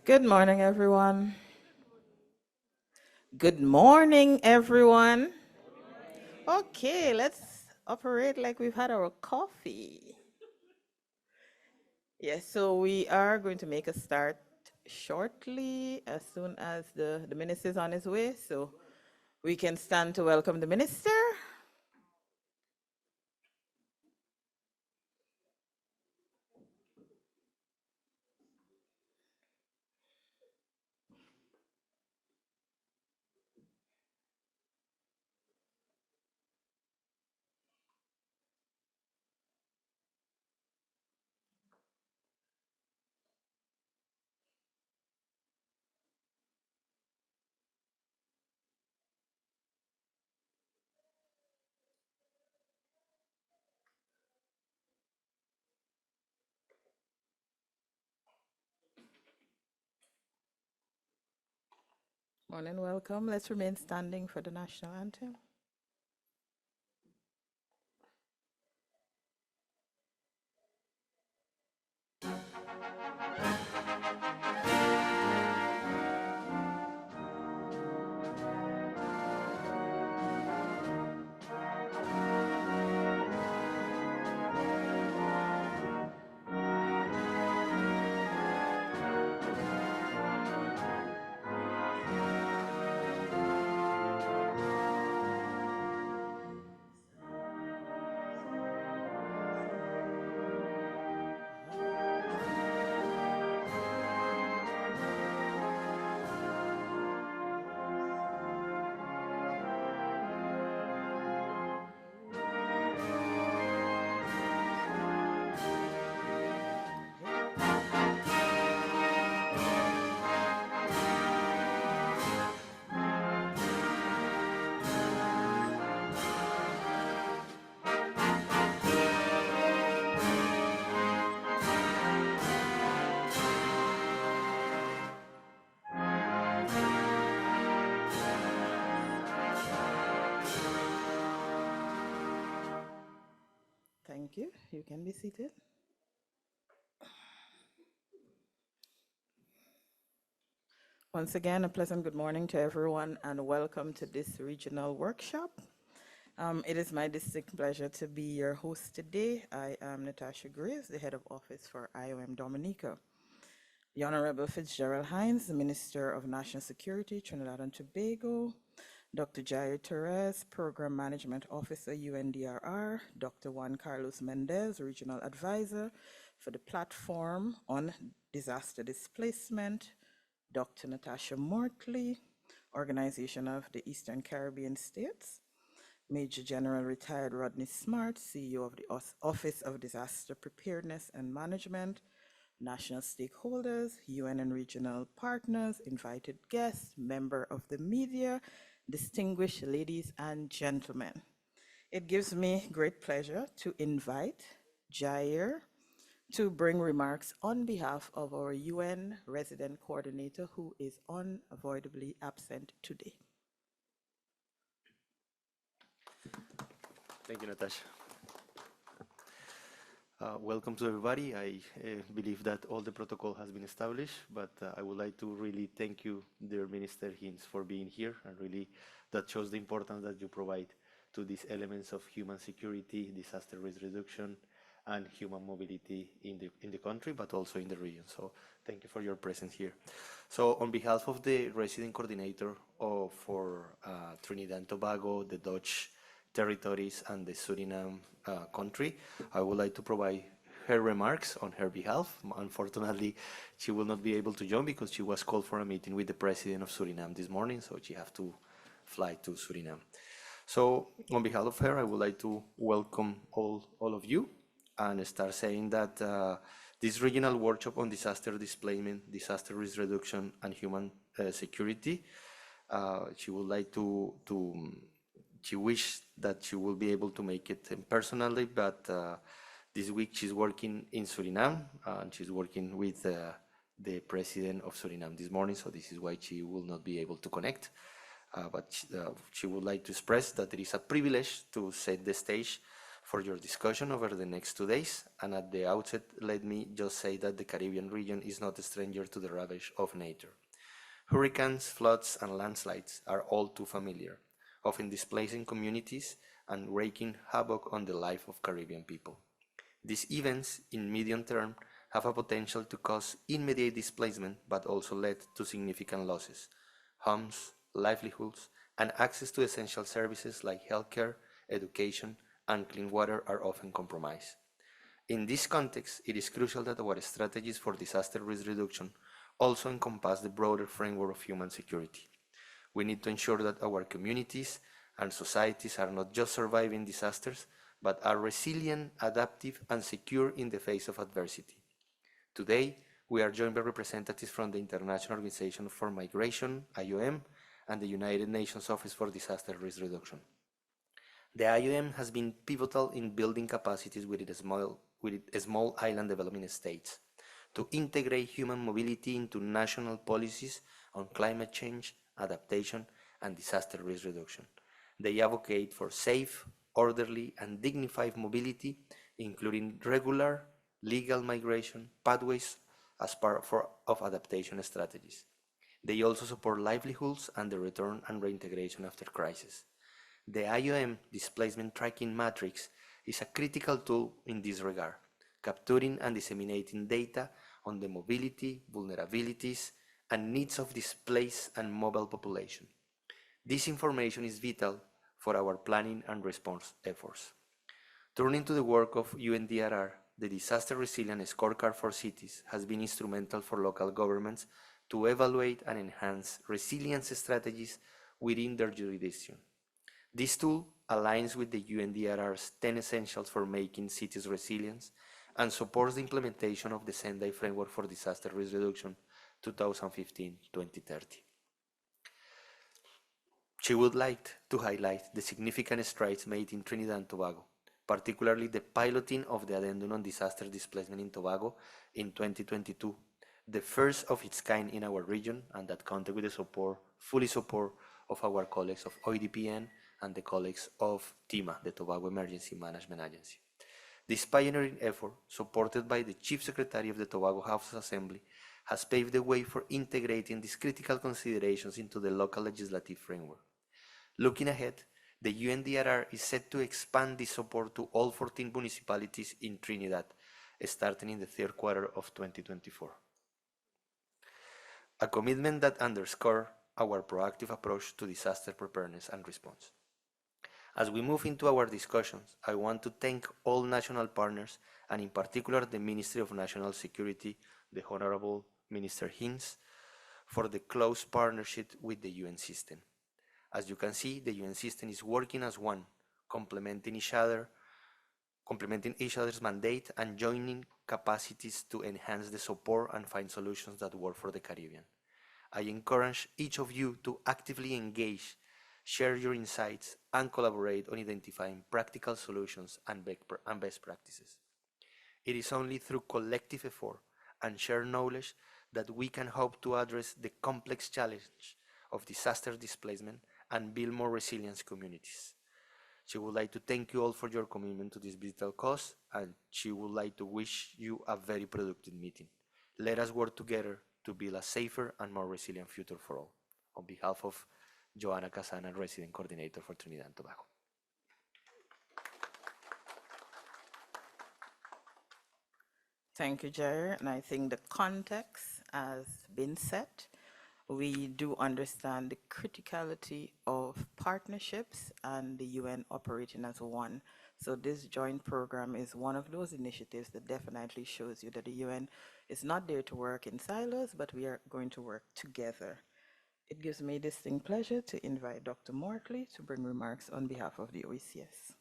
Good morning, everyone. Good morning, everyone. Okay, let's operate like we've had our coffee. Yes, so we are going to make a start shortly as soon as the minister is on his way. So we can stand to welcome the minister. Morning, welcome. Let's remain standing for the national anthem. Thank you. You can be seated. Once again, a pleasant good morning to everyone and welcome to this regional workshop. It is my distinct pleasure to be your host today. I am Natasha Greaves, the head of office for IOM Dominica. The Honorable Fitzgerald Hinds, the Minister of National Security, Trinidad and Tobago, Dr. Jair Torres, Program Management Officer, UNDRR, Dr. Juan Carlos Mendez, Regional Advisor for the Platform on Disaster Displacement, Dr. Natasha Mortley, Organization of the Eastern Caribbean States, Major General Retired Rodney Smart, CEO of the Office of Disaster Preparedness and Management, national stakeholders, UN and regional partners, invited guests, member of the media, distinguished ladies and gentlemen. It gives me great pleasure to invite Jair to bring remarks on behalf of our UN resident coordinator who is unavoidably absent today. Thank you, Natasha. Welcome to everybody. I believe that all the protocol has been established, but I would like to really thank you, dear Minister Hinds, for being here, and really that shows the importance that you provide to these elements of human security, disaster risk reduction, and human mobility in the country, but also in the region. So thank you for your presence here. So on behalf of the resident coordinator for Trinidad and Tobago, the Dutch territories, and the Suriname country, I would like to provide her remarks on her behalf. Unfortunately, she will not be able to join because she was called for a meeting with the president of Suriname this morning, so she have to fly to Suriname. So on behalf of her, I would like to welcome all of you and start saying that this regional workshop on disaster displacement, disaster risk reduction, and human security, she would like she wished that she will be able to make it personally, but this week she's working in Suriname, and she's working with the president of Suriname this morning, so this is why she will not be able to connect. But she would like to express that it is a privilege to set the stage for your discussion over the next 2 days. And at the outset, let me just say that the Caribbean region is not a stranger to the ravage of nature. Hurricanes, floods, and landslides are all too familiar, often displacing communities and wreaking havoc on the life of Caribbean people. These events, in medium term, have a potential to cause immediate displacement, but also lead to significant losses. Homes, livelihoods, and access to essential services like healthcare, education, and clean water are often compromised. In this context, it is crucial that our strategies for disaster risk reduction also encompass the broader framework of human security. We need to ensure that our communities and societies are not just surviving disasters, but are resilient, adaptive, and secure in the face of adversity. Today, we are joined by representatives from the International Organization for Migration, IOM, and the United Nations Office for Disaster Risk Reduction. The IOM has been pivotal in building capacities within small island developing states to integrate human mobility into national policies on climate change, adaptation, and disaster risk reduction. They advocate for safe, orderly, and dignified mobility, including regular, legal migration pathways as part of adaptation strategies. They also support livelihoods and the return and reintegration after crisis. The IOM displacement tracking matrix is a critical tool in this regard, capturing and disseminating data on the mobility, vulnerabilities, and needs of displaced and mobile population. This information is vital for our planning and response efforts. Turning to the work of UNDRR, the Disaster Resilience Scorecard for Cities has been instrumental for local governments to evaluate and enhance resilience strategies within their jurisdiction. This tool aligns with the UNDRR's 10 Essentials for Making Cities Resilient and supports the implementation of the Sendai Framework for Disaster Risk Reduction 2015-2030. She would like to highlight the significant strides made in Trinidad and Tobago, particularly the piloting of the Addendum on Disaster Displacement in Tobago in 2022, the first of its kind in our region, and that counted with the full support of our colleagues of ODPM and the colleagues of TEMA, the Tobago Emergency Management Agency. This pioneering effort, supported by the Chief Secretary of the Tobago House Assembly, has paved the way for integrating these critical considerations into the local legislative framework. Looking ahead, the UNDRR is set to expand this support to all 14 municipalities in Trinidad, starting in the third quarter of 2024. A commitment that underscores our proactive approach to disaster preparedness and response. As we move into our discussions, I want to thank all national partners, and in particular the Ministry of National Security, the Honorable Minister Hinds, for the close partnership with the UN system. As you can see, the UN system is working as one, complementing each other's mandate and joining capacities to enhance the support and find solutions that work for the Caribbean. I encourage each of you to actively engage, share your insights, and collaborate on identifying practical solutions and best practices. It is only through collective effort and shared knowledge that we can hope to address the complex challenge of disaster displacement and build more resilient communities. She would like to thank you all for your commitment to this vital cause, and she would like to wish you a very productive meeting. Let us work together to build a safer and more resilient future for all. On behalf of Joanna Casana, Resident Coordinator for Trinidad and Tobago. Thank you, Jair. And I think the context has been set. We do understand the criticality of partnerships and the UN operating as one. So this joint program is one of those initiatives that definitely shows you that the UN is not there to work in silos, but we are going to work together. It gives me a distinct pleasure to invite Dr. Mortley to bring remarks on behalf of the OECS.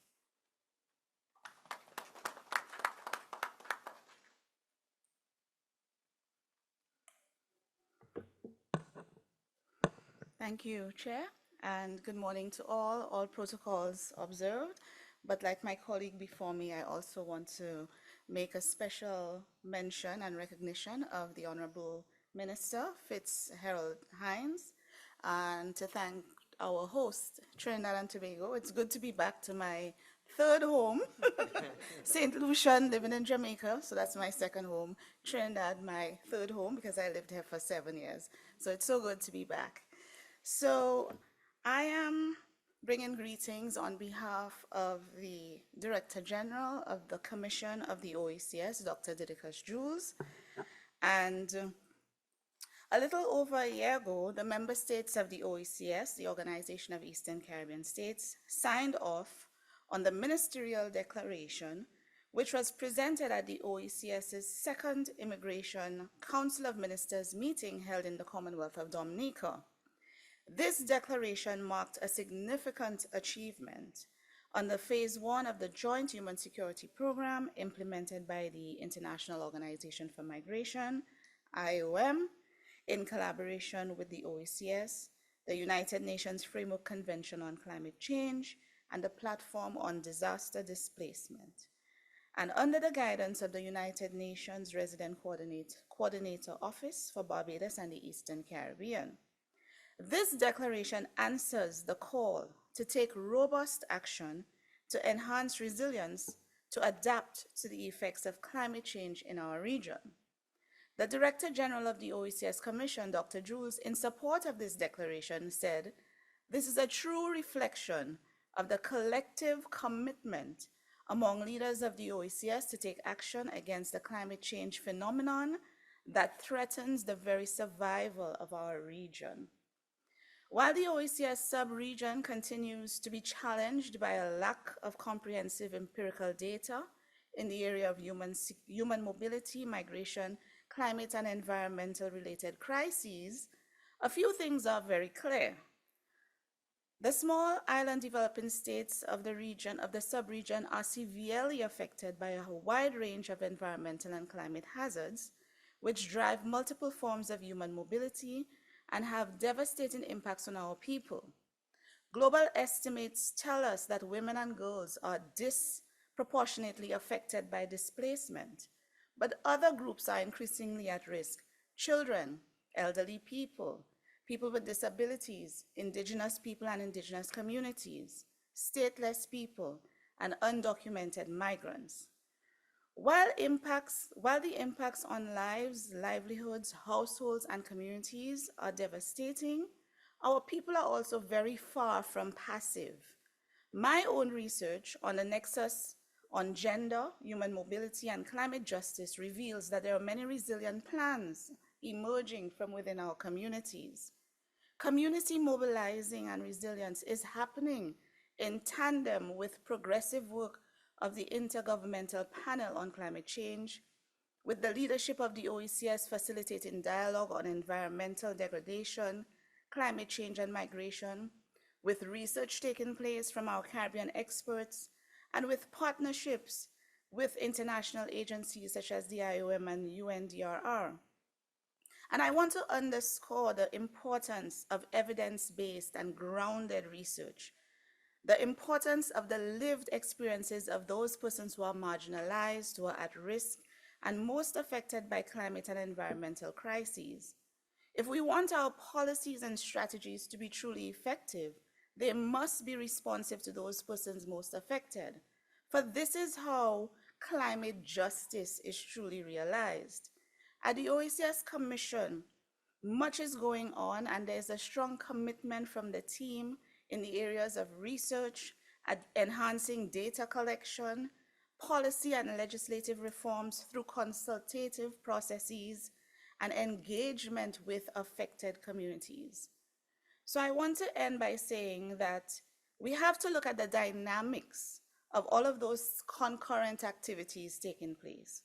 Thank you, Chair, and good morning to all protocols observed. But like my colleague before me, I also want to make a special mention and recognition of the Honorable Minister, Fitzgerald Hinds, and to thank our host, Trinidad and Tobago. It's good to be back to my third home. St. Lucian, living in Jamaica, so that's my second home. Trinidad, my third home, because I lived here for 7 years. So it's so good to be back. So I am bringing greetings on behalf of the Director General of the Commission of the OECS, Dr. Didicus Jules. And a little over a year ago, the member states of the OECS, the Organization of Eastern Caribbean States, signed off on the ministerial declaration, which was presented at the OECS's second Immigration Council of Ministers meeting held in the Commonwealth of Dominica. This declaration marked a significant achievement on the phase 1 of the Joint Human Security Program implemented by the International Organization for Migration, IOM, in collaboration with the OECS, the United Nations Framework Convention on Climate Change, and the Platform on Disaster Displacement, and under the guidance of the United Nations Resident Coordinator Office for Barbados and the Eastern Caribbean. This declaration answers the call to take robust action to enhance resilience to adapt to the effects of climate change in our region. The Director General of the OECS Commission, Dr. Jules, in support of this declaration said, "This is a true reflection of the collective commitment among leaders of the OECS to take action against the climate change phenomenon that threatens the very survival of our region." While the OECS sub-region continues to be challenged by a lack of comprehensive empirical data in the area of human mobility, migration, climate, and environmental related crises, a few things are very clear. The small island developing states of the region, of the sub-region, are severely affected by a wide range of environmental and climate hazards, which drive multiple forms of human mobility and have devastating impacts on our people. Global estimates tell us that women and girls are disproportionately affected by displacement, but other groups are increasingly at risk: children, elderly people, people with disabilities, indigenous people and indigenous communities, stateless people, and undocumented migrants. While the impacts on lives, livelihoods, households, and communities are devastating, our people are also very far from passive. My own research on the nexus on gender, human mobility, and climate justice reveals that there are many resilient plans emerging from within our communities. Community mobilizing and resilience is happening in tandem with progressive work of the Intergovernmental Panel on Climate Change, with the leadership of the OECS facilitating dialogue on environmental degradation, climate change, and migration, with research taking place from our Caribbean experts, and with partnerships with international agencies such as the IOM and UNDRR. And I want to underscore the importance of evidence-based and grounded research, the importance of the lived experiences of those persons who are marginalized, who are at risk, and most affected by climate and environmental crises. If we want our policies and strategies to be truly effective, they must be responsive to those persons most affected. For this is how climate justice is truly realized. At the OECS Commission, much is going on, and there's a strong commitment from the team in the areas of research, enhancing data collection, policy and legislative reforms through consultative processes, and engagement with affected communities. So I want to end by saying that we have to look at the dynamics of all of those concurrent activities taking place,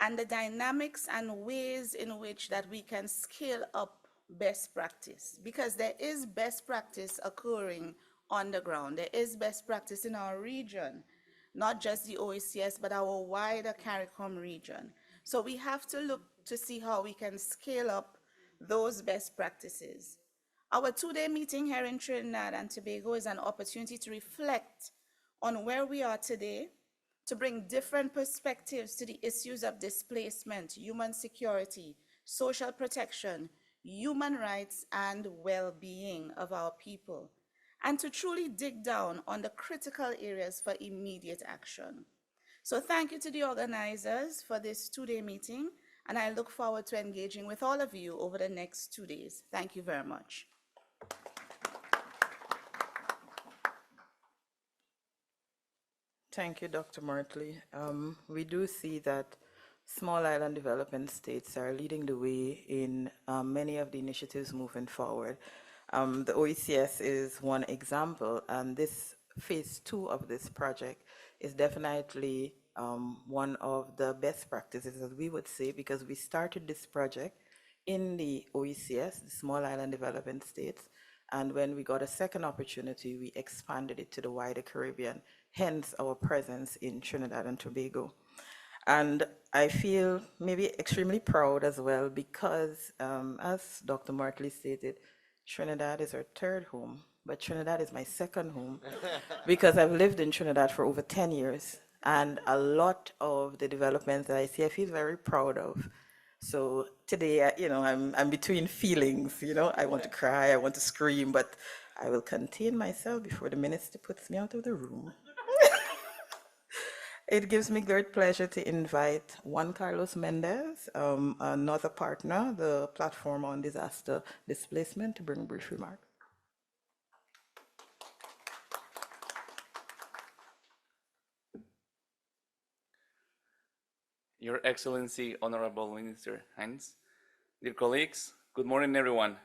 and the dynamics and ways in which that we can scale up best practice, because there is best practice occurring on the ground. There is best practice in our region, not just the OECS, but our wider CARICOM region. So we have to look to see how we can scale up those best practices. Our two-day meeting here in Trinidad and Tobago is an opportunity to reflect on where we are today, to bring different perspectives to the issues of displacement, human security, social protection, human rights, and well-being of our people. and to truly dig down on the critical areas for immediate action. So thank you to the organizers for this two-day meeting, and I look forward to engaging with all of you over the next 2 days. Thank you very much. Thank you, Dr. Mortley. We do see that small island development states are leading the way in many of the initiatives moving forward. The OECS is one example, and this phase 2 of this project is definitely one of the best practices, as we would say, because we started this project in the OECS, the Small Island Development States, and when we got a second opportunity, we expanded it to the wider Caribbean, hence our presence in Trinidad and Tobago. And I feel maybe extremely proud as well because, as Dr. Mortley stated, Trinidad is our third home, but Trinidad is my second home because I've lived in Trinidad for over 10 years. And a lot of the developments that I see, I feel very proud of. So today, I'm between feelings, I want to cry, I want to scream, but I will contain myself before the minister puts me out of the room. It gives me great pleasure to invite Juan Carlos Mendez, another partner, the Platform on Disaster Displacement, to bring brief remarks. Your Excellency, Honorable Minister Hinds, dear colleagues, good morning, everyone.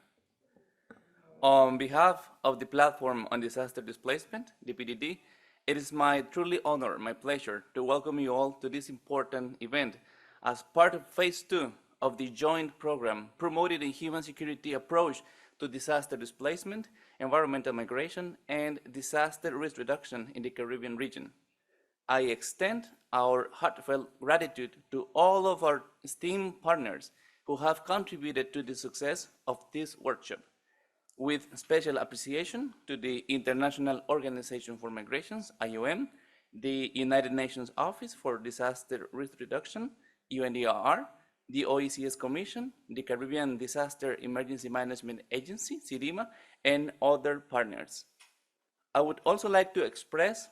On behalf of the Platform on Disaster Displacement, the PDD, it is my truly honor, my pleasure to welcome you all to this important event as part of phase 2 of the joint program promoting a human security approach to disaster displacement, environmental migration, and disaster risk reduction in the Caribbean region. I extend our heartfelt gratitude to all of our esteemed partners who have contributed to the success of this workshop, with special appreciation to the International Organization for Migrations, IOM, the United Nations Office for Disaster Risk Reduction, UNDRR, the OECS Commission, the Caribbean Disaster Emergency Management Agency, CDEMA, and other partners. I would also like to express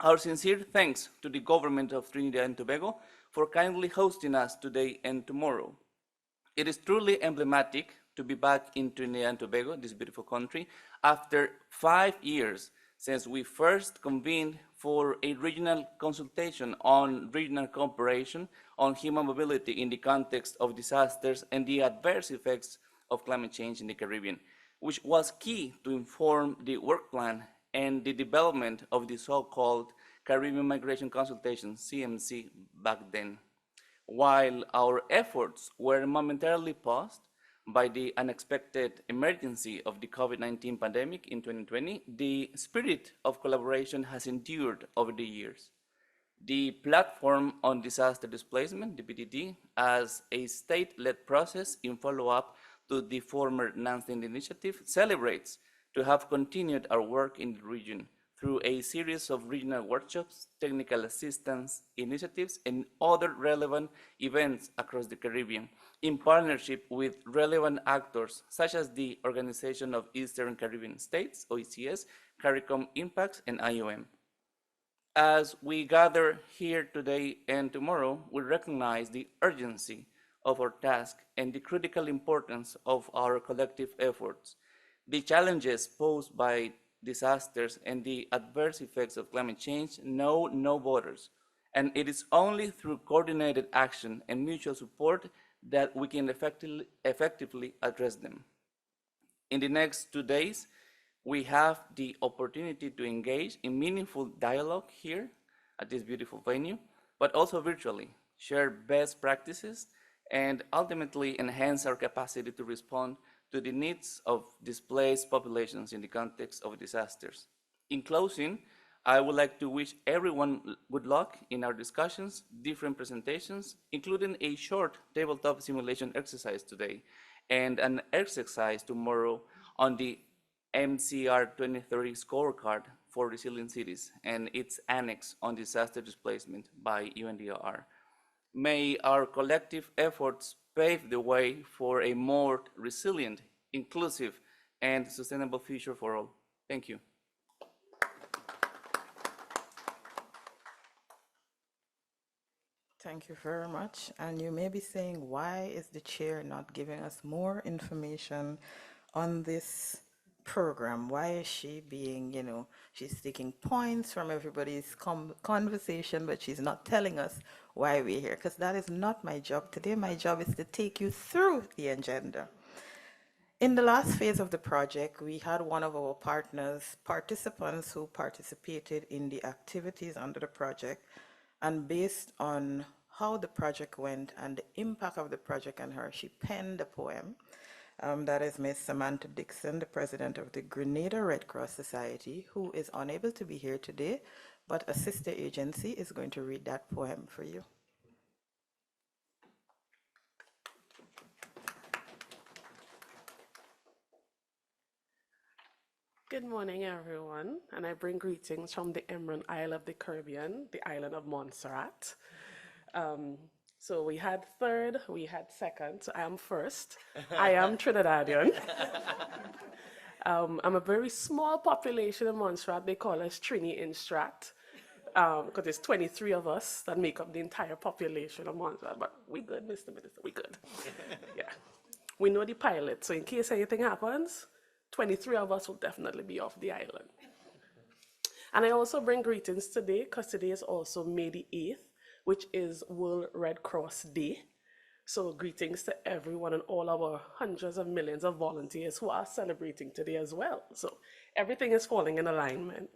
our sincere thanks to the government of Trinidad and Tobago for kindly hosting us today and tomorrow. It is truly emblematic to be back in Trinidad and Tobago, this beautiful country, after 5 years since we first convened for a regional consultation on regional cooperation on human mobility in the context of disasters and the adverse effects of climate change in the Caribbean, which was key to inform the work plan and the development of the so-called Caribbean Migration Consultation, CMC, back then. While our efforts were momentarily paused by the unexpected emergency of the COVID-19 pandemic in 2020, the spirit of collaboration has endured over the years. The Platform on Disaster Displacement, the PDD, as a state-led process in follow-up to the former non-state initiative, celebrates to have continued our work in the region through a series of regional workshops, technical assistance initiatives, and other relevant events across the Caribbean, in partnership with relevant actors such as the Organization of Eastern Caribbean States, OECS, CARICOM Impacts, and IOM. As we gather here today and tomorrow, we recognize the urgency of our task and the critical importance of our collective efforts. The challenges posed by disasters and the adverse effects of climate change know no borders, and it is only through coordinated action and mutual support that we can effectively address them. In the next 2 days, we have the opportunity to engage in meaningful dialogue here at this beautiful venue, but also virtually, share best practices, and ultimately enhance our capacity to respond to the needs of displaced populations in the context of disasters. In closing, I would like to wish everyone good luck in our discussions, different presentations, including a short tabletop simulation exercise today and an exercise tomorrow on the MCR 2030 scorecard for resilient cities and its annex on disaster displacement by UNDRR. May our collective efforts pave the way for a more resilient, inclusive, and sustainable future for all. Thank you. Thank you very much. And you may be saying, why is the chair not giving us more information on this program? Why is she being, she's taking points from everybody's conversation, but she's not telling us why we're here? Because that is not my job today. My job is to take you through the agenda. In the last phase of the project, we had one of our participants who participated in the activities under the project, and based on how the project went and the impact of the project on her, she penned a poem. That is Ms. Samantha Dixon, the president of the Grenada Red Cross Society, who is unable to be here today, but a sister agency is going to read that poem for you. Good morning, everyone, and I bring greetings from the Emerald Isle of the Caribbean, the island of Montserrat. So we had third, we had second, so I am first. I am Trinidadian. I'm a very small population in Montserrat. They call us Trini in Strat, because there's 23 of us that make up the entire population of Montserrat. But we good, Mr. Minister, we good. Yeah, we know the pilot, so in case anything happens, 23 of us will definitely be off the island. And I also bring greetings today, because today is also May the 8th, which is World Red Cross Day. So greetings to everyone and all our hundreds of millions of volunteers who are celebrating today as well. So everything is falling in alignment.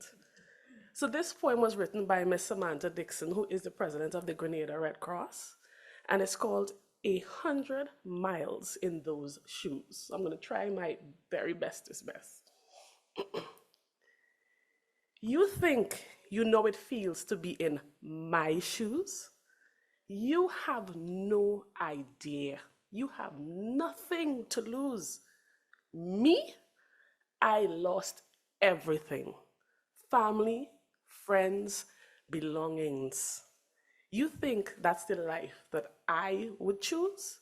So this poem was written by Miss Samantha Dixon, who is the president of the Grenada Red Cross, and it's called 100 Miles in Those Shoes. I'm going to try my very bestest best. You think you know it feels to be in my shoes? You have no idea. You have nothing to lose. Me? I lost everything. Family, friends, belongings. You think that's the life that I would choose?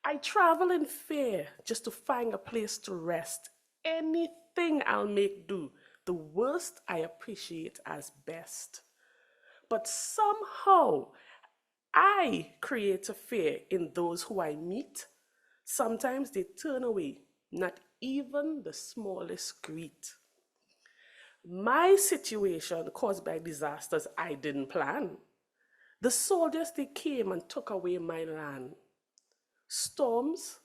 I travel in fear just to find a place to rest. Anything I'll make do. The worst I appreciate as best. But somehow I create a fear in those who I meet. Sometimes they turn away, not even the smallest greet. My situation caused by disasters I didn't plan. The soldiers, they came and took away my land. Storms,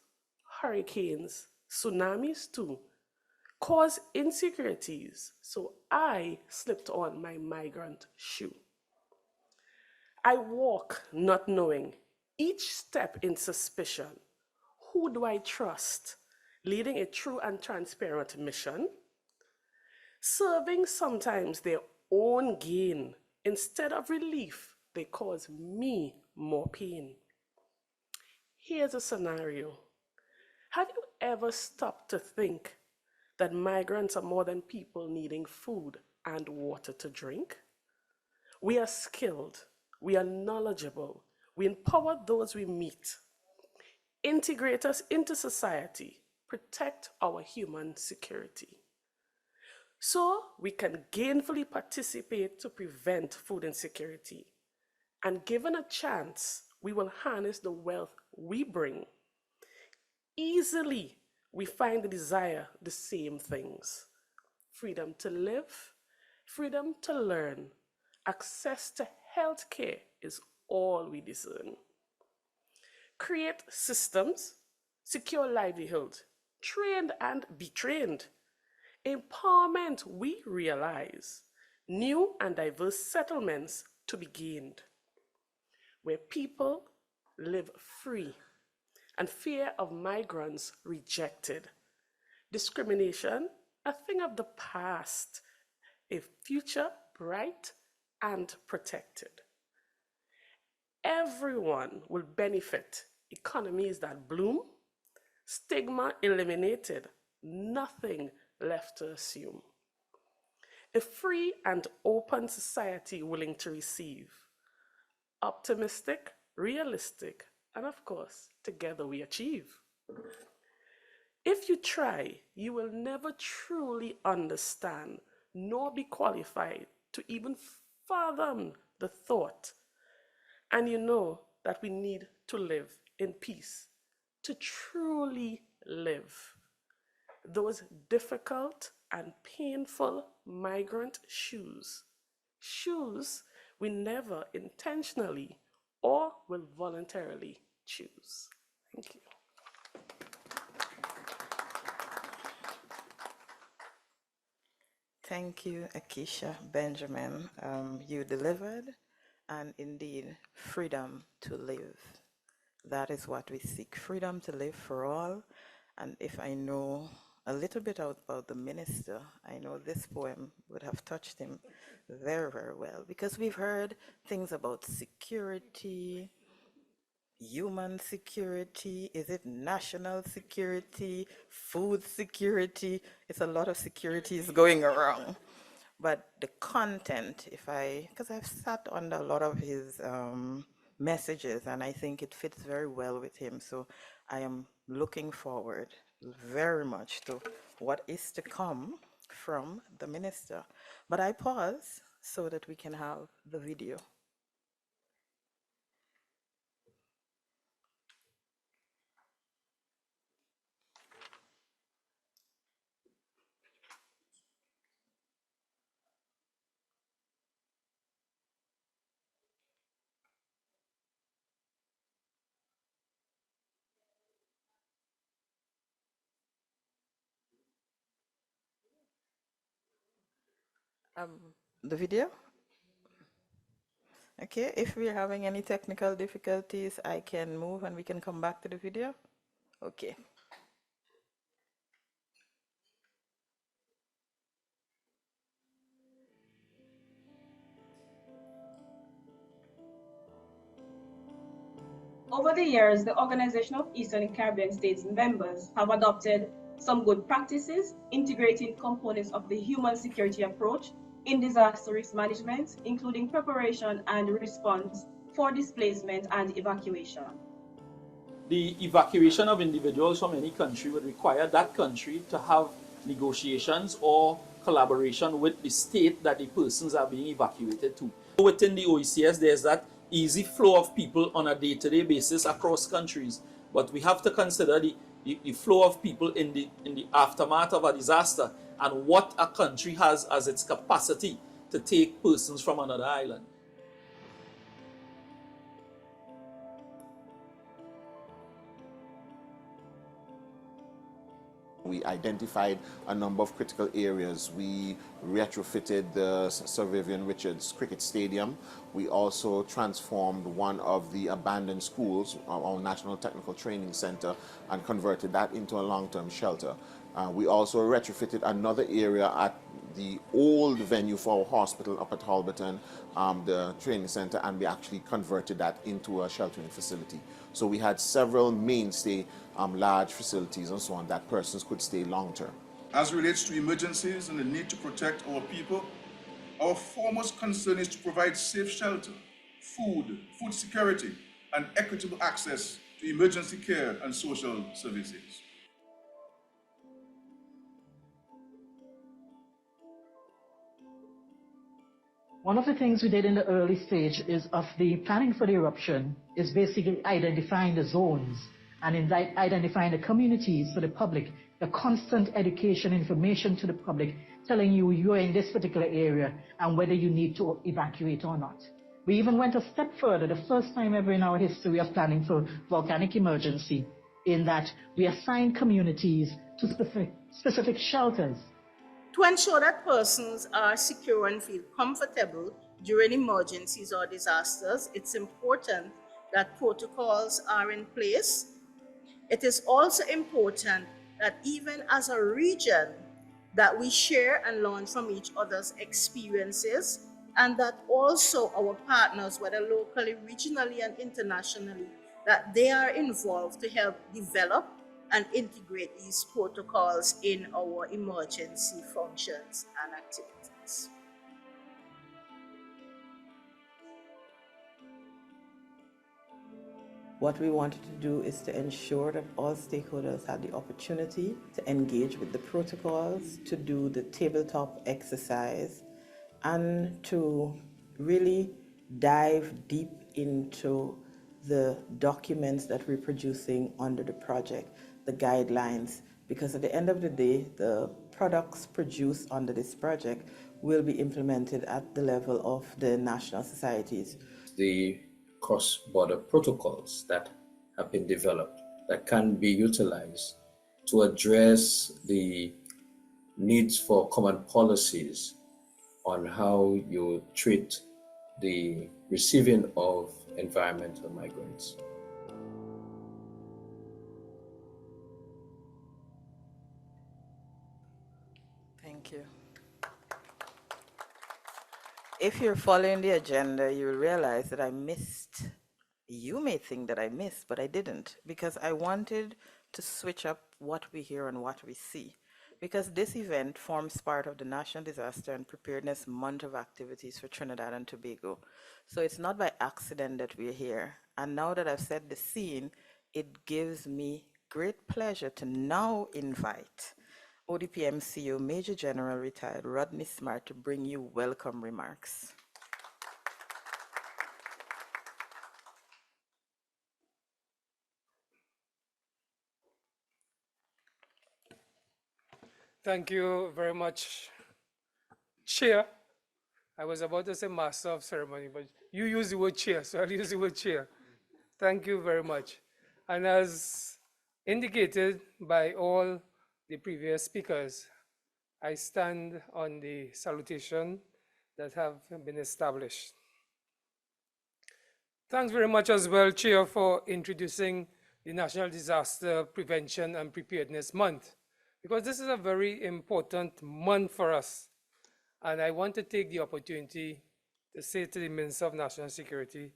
hurricanes, tsunamis too, cause insecurities, so I slipped on my migrant shoe. I walk not knowing, each step in suspicion. Who do I trust? Leading a true and transparent mission? Serving sometimes their own gain. Instead of relief, they cause me more pain. Here's a scenario. Have you ever stopped to think that migrants are more than people needing food and water to drink? We are skilled, we are knowledgeable, we empower those we meet, integrate us into society, protect our human security. So we can gainfully participate to prevent food insecurity. And given a chance, we will harness the wealth we bring. Easily, we find the desire, the same things. Freedom to live, freedom to learn, access to healthcare is all we discern. Create systems, secure livelihood, trained and be trained. Empowerment we realize, new and diverse settlements to be gained, where people live free and fear of migrants rejected. Discrimination, a thing of the past, a future bright and protected. Everyone will benefit, economies that bloom, stigma eliminated, nothing left to assume. A free and open society willing to receive. Optimistic, realistic, and of course, together we achieve. If you try, you will never truly understand nor be qualified to even fathom the thought. And you know that we need to live in peace, to truly live. Those difficult and painful migrant shoes we never intentionally or will voluntarily choose. Thank you. Thank you, Akisha Benjamin. You delivered, and indeed, freedom to live. That is what we seek, freedom to live for all. And if I know a little bit about the minister, I know this poem would have touched him very, very well, because we've heard things about security, human security, is it national security, food security? It's a lot of securities going around. But the content, because I've sat under a lot of his messages, and I think it fits very well with him. So I am looking forward very much to what is to come from the minister. But I pause so that we can have the video. The video? Okay, if we're having any technical difficulties, I can move and we can come back to the video. Okay. Over the years, the Organization of Eastern and Caribbean States members have adopted some good practices, integrating components of the human security approach in disaster risk management, including preparation and response for displacement and evacuation. The evacuation of individuals from any country would require that country to have negotiations or collaboration with the state that the persons are being evacuated to. Within the OECS, there's that easy flow of people on a day-to-day basis across countries, but we have to consider the flow of people in the aftermath of a disaster and what a country has as its capacity to take persons from another island. We identified a number of critical areas. We retrofitted the Sir Vivian Richards Cricket Stadium. We also transformed one of the abandoned schools, our National Technical Training Center, and converted that into a long-term shelter. We also retrofitted another area at the old venue for our hospital up at Halberton, the training center, and we actually converted that into a sheltering facility. So we had several mainstay large facilities and so on that persons could stay long-term. As relates to emergencies and the need to protect our people, our foremost concern is to provide safe shelter, food security, and equitable access to emergency care and social services. One of the things we did in the early stage is of the planning for the eruption is basically identifying the zones and in identifying the communities for the public, the constant education information to the public, telling you you're in this particular area and whether you need to evacuate or not. We even went a step further, the first time ever in our history of planning for volcanic emergency, in that we assigned communities to specific shelters. To ensure that persons are secure and feel comfortable during emergencies or disasters, it's important that protocols are in place. It is also important that even as a region, that we share and learn from each other's experiences, and that also our partners, whether locally, regionally, and internationally, that they are involved to help develop and integrate these protocols in our emergency functions and activities. What we wanted to do is to ensure that all stakeholders had the opportunity to engage with the protocols, to do the tabletop exercise, and to really dive deep into the documents that we're producing under the project, the guidelines, because at the end of the day, the products produced under this project will be implemented at the level of the national societies. The cross-border protocols that have been developed that can be utilized to address the needs for common policies on how you treat the receiving of environmental migrants. Thank you. If you're following the agenda, you will realize that I missed. You may think that I missed, but I didn't, because I wanted to switch up what we hear and what we see. Because this event forms part of the National Disaster and Preparedness Month of activities for Trinidad and Tobago. So it's not by accident that we're here. And now that I've set the scene, it gives me great pleasure to now invite ODPM CEO Major General Retired Rodney Smart to bring you welcome remarks. Thank you very much, Chair. I was about to say Master of Ceremony, but you use the word Chair, so I'll use the word Chair. Thank you very much. And as indicated by all the previous speakers, I stand on the salutation that have been established. Thanks very much as well, Chair, for introducing the National Disaster Prevention and Preparedness Month, because this is a very important month for us. And I want to take the opportunity to say to the Minister of National Security,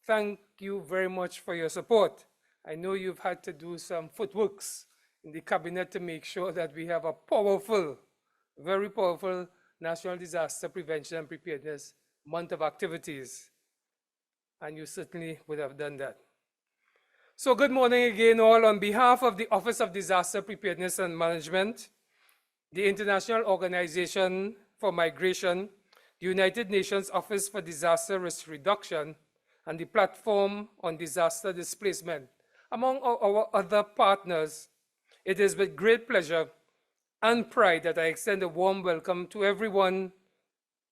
thank you very much for your support. I know you've had to do some footworks in the cabinet to make sure that we have a powerful, very powerful National Disaster Prevention and Preparedness Month of activities. And you certainly would have done that. So good morning again all. On behalf of the Office of Disaster Preparedness and Management, the International Organization for Migration, the United Nations Office for Disaster Risk Reduction, and the Platform on Disaster Displacement, among our other partners, it is with great pleasure and pride that I extend a warm welcome to everyone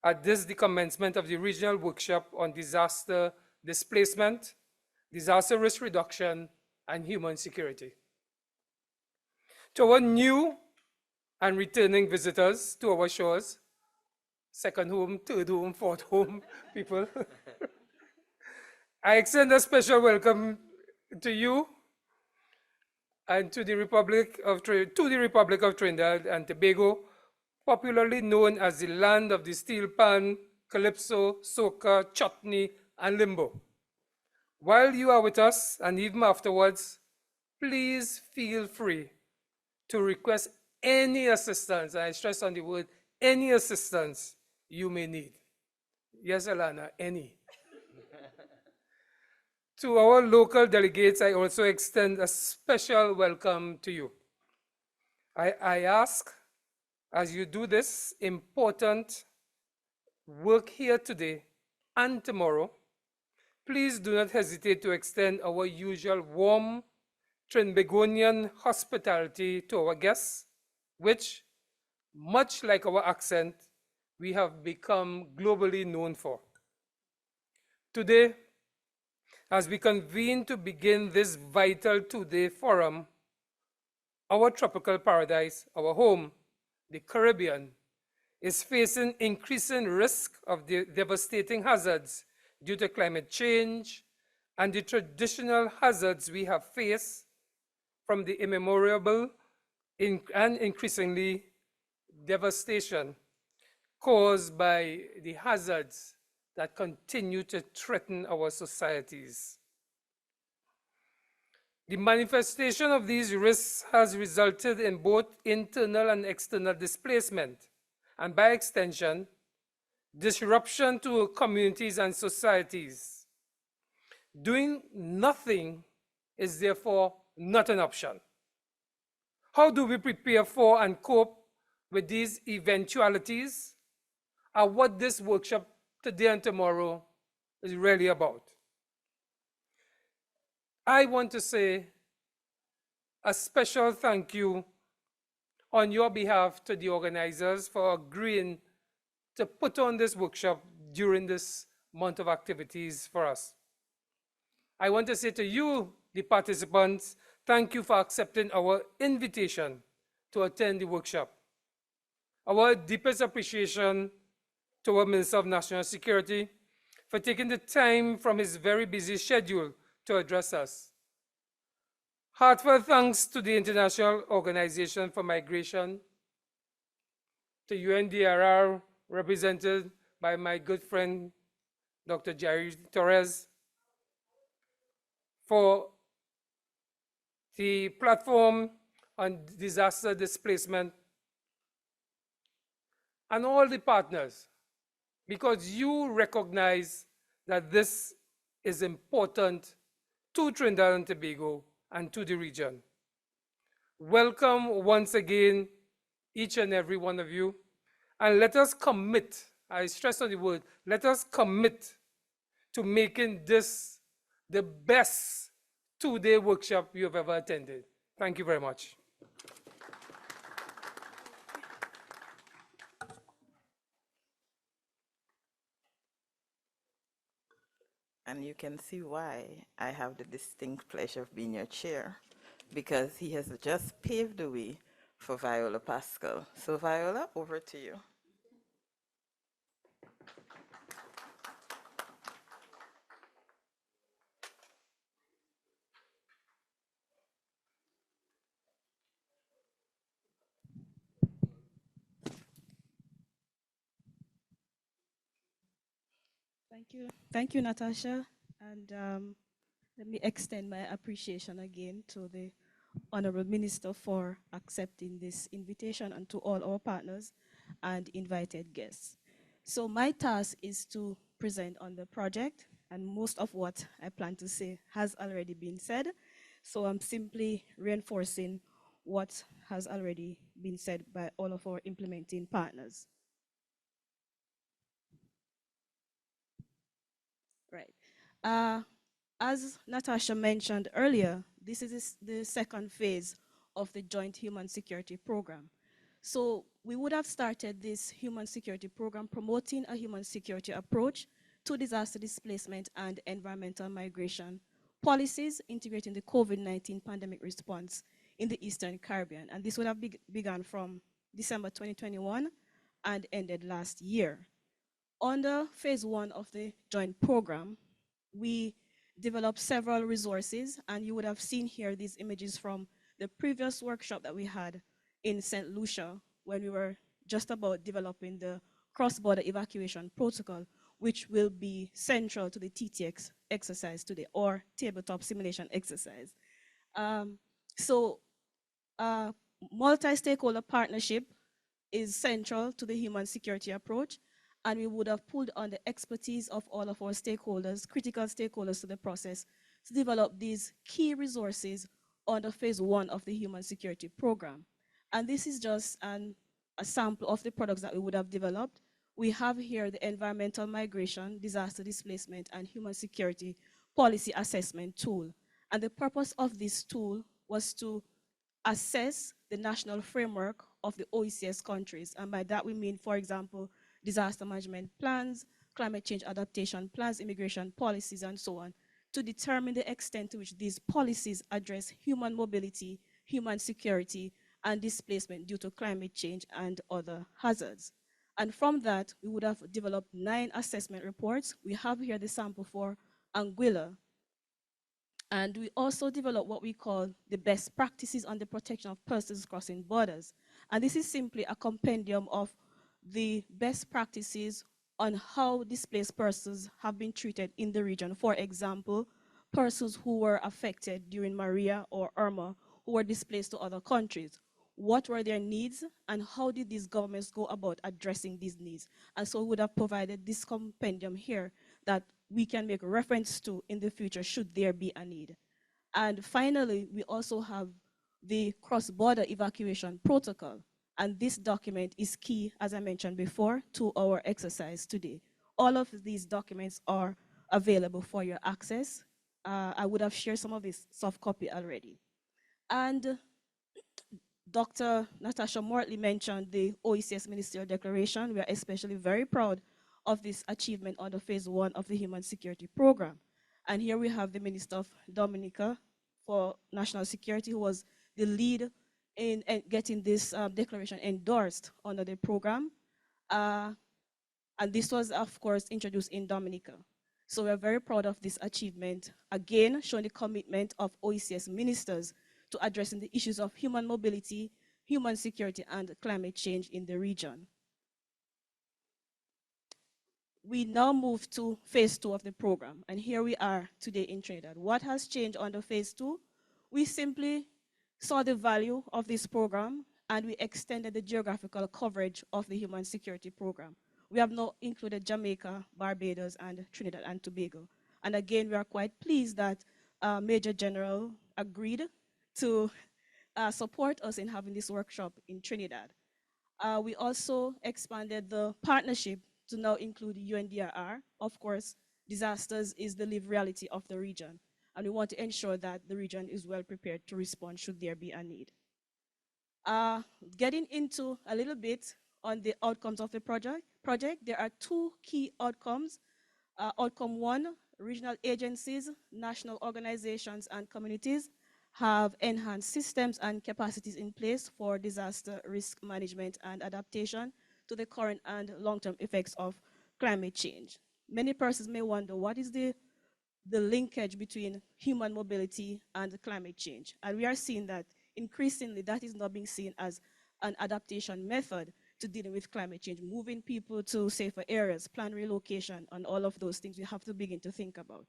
at this, the commencement of the regional workshop on disaster displacement, disaster risk reduction, and human security. To our new and returning visitors to our shores, second home, third home, fourth home people, I extend a special welcome to you and to the Republic of Trinidad and Tobago, popularly known as the land of the steel pan, calypso, soca, chutney, and limbo. While you are with us, and even afterwards, please feel free to request any assistance, and I stress on the word, any assistance you may need. Yes, Alana, any. To our local delegates, I also extend a special welcome to you. I ask, as you do this important work here today and tomorrow, please do not hesitate to extend our usual warm Trinbagonian hospitality to our guests, which, much like our accent, we have become globally known for. Today, as we convene to begin this vital two-day forum, our tropical paradise, our home, the Caribbean, is facing increasing risk of the devastating hazards due to climate change and the traditional hazards we have faced from the immemorable and increasingly devastation caused by the hazards that continue to threaten our societies. The manifestation of these risks has resulted in both internal and external displacement, and by extension, disruption to communities and societies. Doing nothing is therefore not an option. How do we prepare for and cope with these eventualities are what this workshop today and tomorrow is really about. I want to say a special thank you on your behalf to the organizers for agreeing to put on this workshop during this month of activities for us. I want to say to you, the participants, thank you for accepting our invitation to attend the workshop. Our deepest appreciation to our Minister of National Security for taking the time from his very busy schedule to address us. Heartfelt thanks to the International Organization for Migration, to UNDRR, represented by my good friend, Dr. Jair Torres, for the platform on disaster displacement, and all the partners, because you recognize that this is important to Trinidad and Tobago and to the region. Welcome once again, each and every one of you, and let us commit, I stress on the word, let us commit to making this the best two-day workshop you have ever attended. Thank you very much. And you can see why I have the distinct pleasure of being your chair, because he has just paved the way for Viola Pascal. So Viola, over to you. Thank you, Natasha. And let me extend my appreciation again to the Honorable Minister for accepting this invitation, and to all our partners and invited guests. So my task is to present on the project, and most of what I plan to say has already been said. So I'm simply reinforcing what has already been said by all of our implementing partners. Right. As Natasha mentioned earlier, this is the second phase of the Joint Human Security Program. So we would have started this human security program promoting a human security approach to disaster displacement and environmental migration policies, integrating the COVID-19 pandemic response in the Eastern Caribbean. And this would have begun from December 2021 and ended last year. Under phase one of the joint program, we developed several resources, and you would have seen here these images from the previous workshop that we had in St. Lucia when we were just about developing the cross-border evacuation protocol, which will be central to the TTX exercise today, or tabletop simulation exercise. Multi-stakeholder partnership is central to the human security approach, and we would have pulled on the expertise of all of our stakeholders, critical stakeholders to the process, to develop these key resources under phase one of the human security program. And this is just a sample of the products that we would have developed. We have here the environmental migration, disaster displacement, and human security policy assessment tool. And the purpose of this tool was to assess the national framework of the OECS countries. And by that we mean, for example, disaster management plans, climate change adaptation plans, immigration policies, and so on, to determine the extent to which these policies address human mobility, human security, and displacement due to climate change and other hazards. And from that, we would have developed 9 assessment reports. We have here the sample for Anguilla. And we also developed what we call the best practices on the protection of persons crossing borders. And this is simply a compendium of the best practices on how displaced persons have been treated in the region. For example, persons who were affected during Maria or Irma, who were displaced to other countries. What were their needs, and how did these governments go about addressing these needs? And so we would have provided this compendium here that we can make reference to in the future should there be a need. And finally, we also have the cross-border evacuation protocol. And this document is key, as I mentioned before, to our exercise today. All of these documents are available for your access. I would have shared some of this soft copy already. And Dr. Natasha Mortley mentioned the OECS Ministerial Declaration. We are especially very proud of this achievement under phase 1 of the Human Security Program. And here we have the Minister of Dominica for National Security, who was the lead in getting this declaration endorsed under the program. And this was, of course, introduced in Dominica. So we're very proud of this achievement, again, showing the commitment of OECS ministers to addressing the issues of human mobility, human security, and climate change in the region. We now move to phase 2 of the program, and here we are today in Trinidad. What has changed under phase 2? We simply saw the value of this program, and we extended the geographical coverage of the human security program. We have now included Jamaica, Barbados, and Trinidad and Tobago. And again, we are quite pleased that Major General agreed to support us in having this workshop in Trinidad. We also expanded the partnership to now include UNDRR. Of course, disasters is the lived reality of the region, and we want to ensure that the region is well prepared to respond should there be a need. Getting into a little bit on the outcomes of the project, there are 2 key outcomes. Outcome 1, regional agencies, national organizations, and communities have enhanced systems and capacities in place for disaster risk management and adaptation to the current and long-term effects of climate change. Many persons may wonder, what is the linkage between human mobility and climate change? And we are seeing that increasingly that is not being seen as an adaptation method to dealing with climate change, moving people to safer areas, plan relocation, and all of those things we have to begin to think about.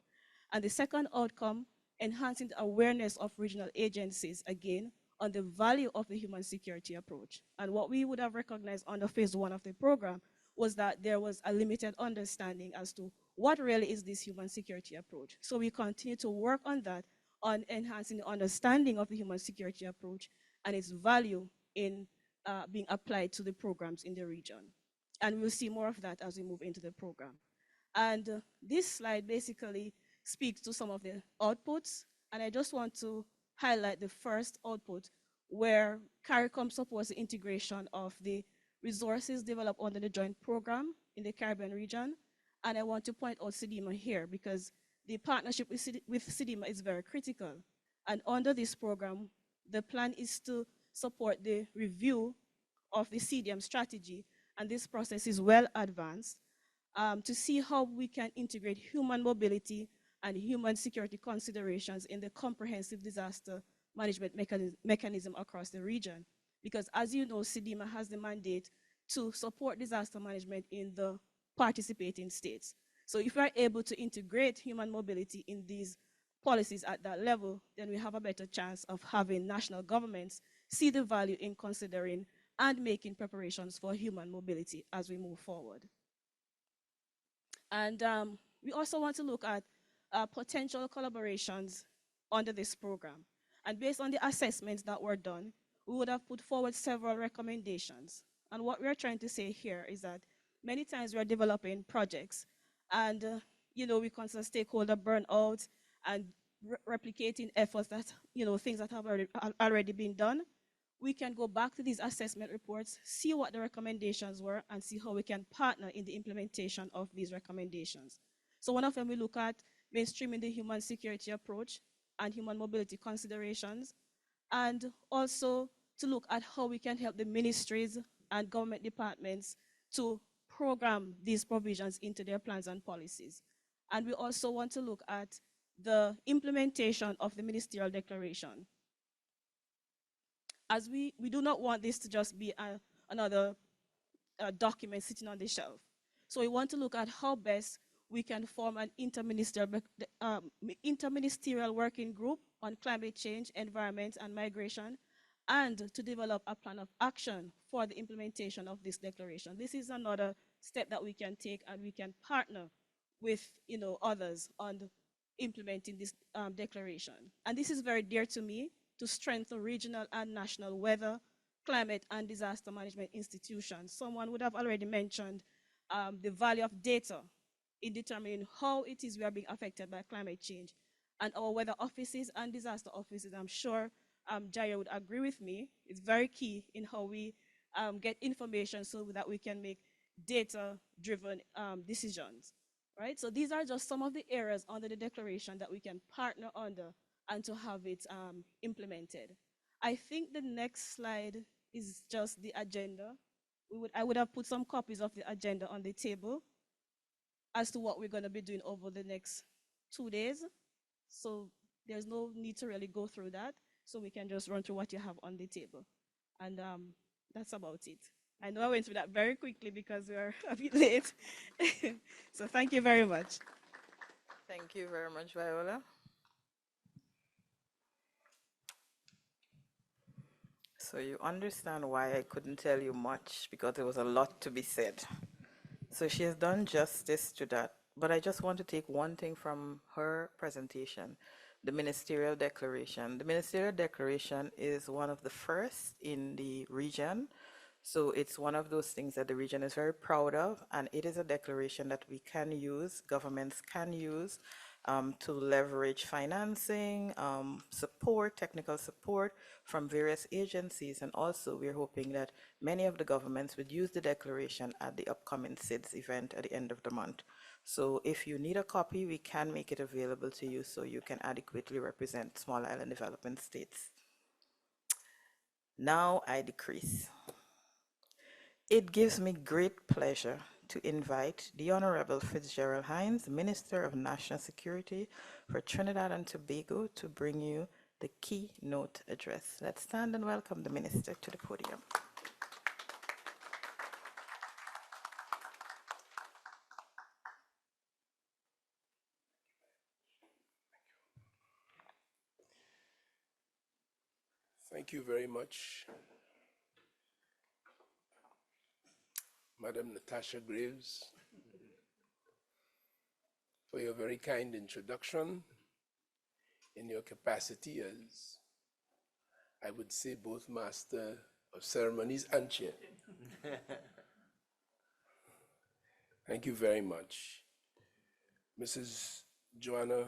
And the second outcome, enhancing the awareness of regional agencies, again, on the value of the human security approach. And what we would have recognized under phase 1 of the program was that there was a limited understanding as to what really is this human security approach. So we continue to work on that, on enhancing the understanding of the human security approach and its value in being applied to the programs in the region. And we'll see more of that as we move into the program. And this slide basically speaks to some of the outputs, and I just want to highlight the first output, where CARICOM supports the integration of the resources developed under the joint program in the Caribbean region. And I want to point out CDEMA here, because the partnership with CDEMA is very critical. And under this program, the plan is to support the review of the CDM strategy, and this process is well advanced, to see how we can integrate human mobility and human security considerations in the comprehensive disaster management mechanism across the region. Because as you know, CDEMA has the mandate to support disaster management in the participating states. So if we are able to integrate human mobility in these policies at that level, then we have a better chance of having national governments see the value in considering and making preparations for human mobility as we move forward. And we also want to look at potential collaborations under this program. And based on the assessments that were done, we would have put forward several recommendations. And what we're trying to say here is that many times we're developing projects, and we consider stakeholder burnout and replicating efforts that, things that have already been done. We can go back to these assessment reports, see what the recommendations were, and see how we can partner in the implementation of these recommendations. So one of them we look at mainstreaming the human security approach and human mobility considerations, and also to look at how we can help the ministries and government departments to program these provisions into their plans and policies. And we also want to look at the implementation of the ministerial declaration. As we do not want this to just be another document sitting on the shelf. So we want to look at how best we can form an interministerial working group on climate change, environment, and migration, and to develop a plan of action for the implementation of this declaration. This is another step that we can take, and we can partner with others on implementing this declaration. And this is very dear to me, to strengthen regional and national weather, climate, and disaster management institutions. Someone would have already mentioned the value of data in determining how it is we are being affected by climate change. And our weather offices and disaster offices, I'm sure Jair would agree with me, it's very key in how we get information so that we can make data-driven decisions, right? So these are just some of the areas under the declaration that we can partner under and to have it implemented. I think the next slide is just the agenda. I would have put some copies of the agenda on the table as to what we're going to be doing over the next 2 days. So there's no need to really go through that. So we can just run through what you have on the table. And that's about it. I know I went through that very quickly because we are a bit late. So thank you very much. Thank you very much, Viola. So you understand why I couldn't tell you much, because there was a lot to be said. So she has done justice to that. But I just want to take one thing from her presentation, the ministerial declaration. The ministerial declaration is one of the first in the region. So it's one of those things that the region is very proud of, and it is a declaration that we can use, governments can use, to leverage financing, support, technical support from various agencies. And also we're hoping that many of the governments would use the declaration at the upcoming SIDS event at the end of the month. So if you need a copy, we can make it available to you so you can adequately represent small island development states. Now I decrease. It gives me great pleasure to invite the Honorable Fitzgerald Hinds, Minister of National Security for Trinidad and Tobago, to bring you the keynote address. Let's stand and welcome the Minister to the podium. Thank you very much, Madam Natasha Greaves, for your very kind introduction in your capacity as, I would say, both Master of Ceremonies and Chair. Thank you very much. Mrs. Joanna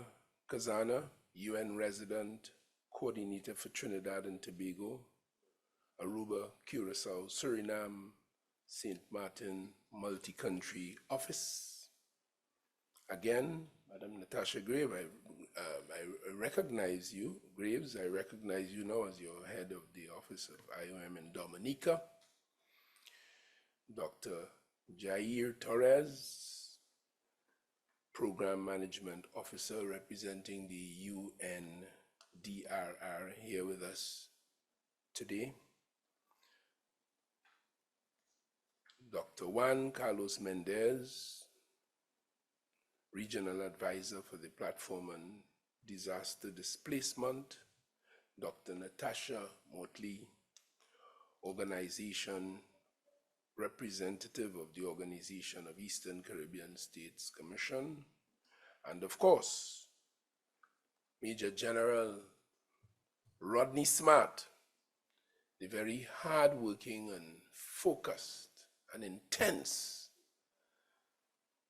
Kazana, UN Resident Coordinator for Trinidad and Tobago, Aruba, Curacao, Suriname, St. Martin Multi-Country Office. Again, Madam Natasha Greaves, I recognize you, Graves. I recognize you now as your head of the Office of IOM in Dominica. Dr. Jair Torres, Program Management Officer representing the UNDRR, here with us today. Dr. Juan Carlos Mendez, Regional Advisor for the Platform on Disaster Displacement. Dr. Natasha Mortley, Organization Representative of the Organization of Eastern Caribbean States Commission. And of course, Major General Rodney Smart, the very hardworking and focused and intense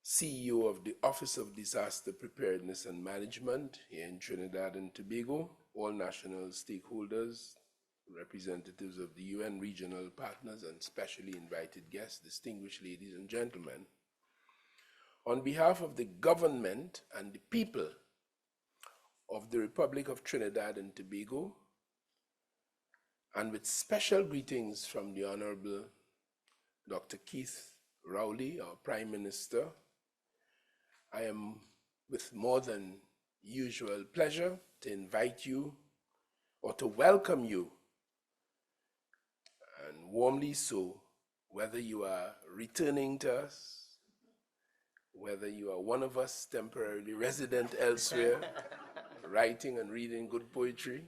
CEO of the Office of Disaster Preparedness and Management here in Trinidad and Tobago, all national stakeholders, representatives of the UN regional partners, and specially invited guests, distinguished ladies and gentlemen. On behalf of the government and the people of the Republic of Trinidad and Tobago, and with special greetings from the Honorable Dr. Keith Rowley, our Prime Minister, I am with more than usual pleasure to invite you, or to welcome you, and warmly so, whether you are returning to us, whether you are one of us temporarily resident elsewhere, writing and reading good poetry,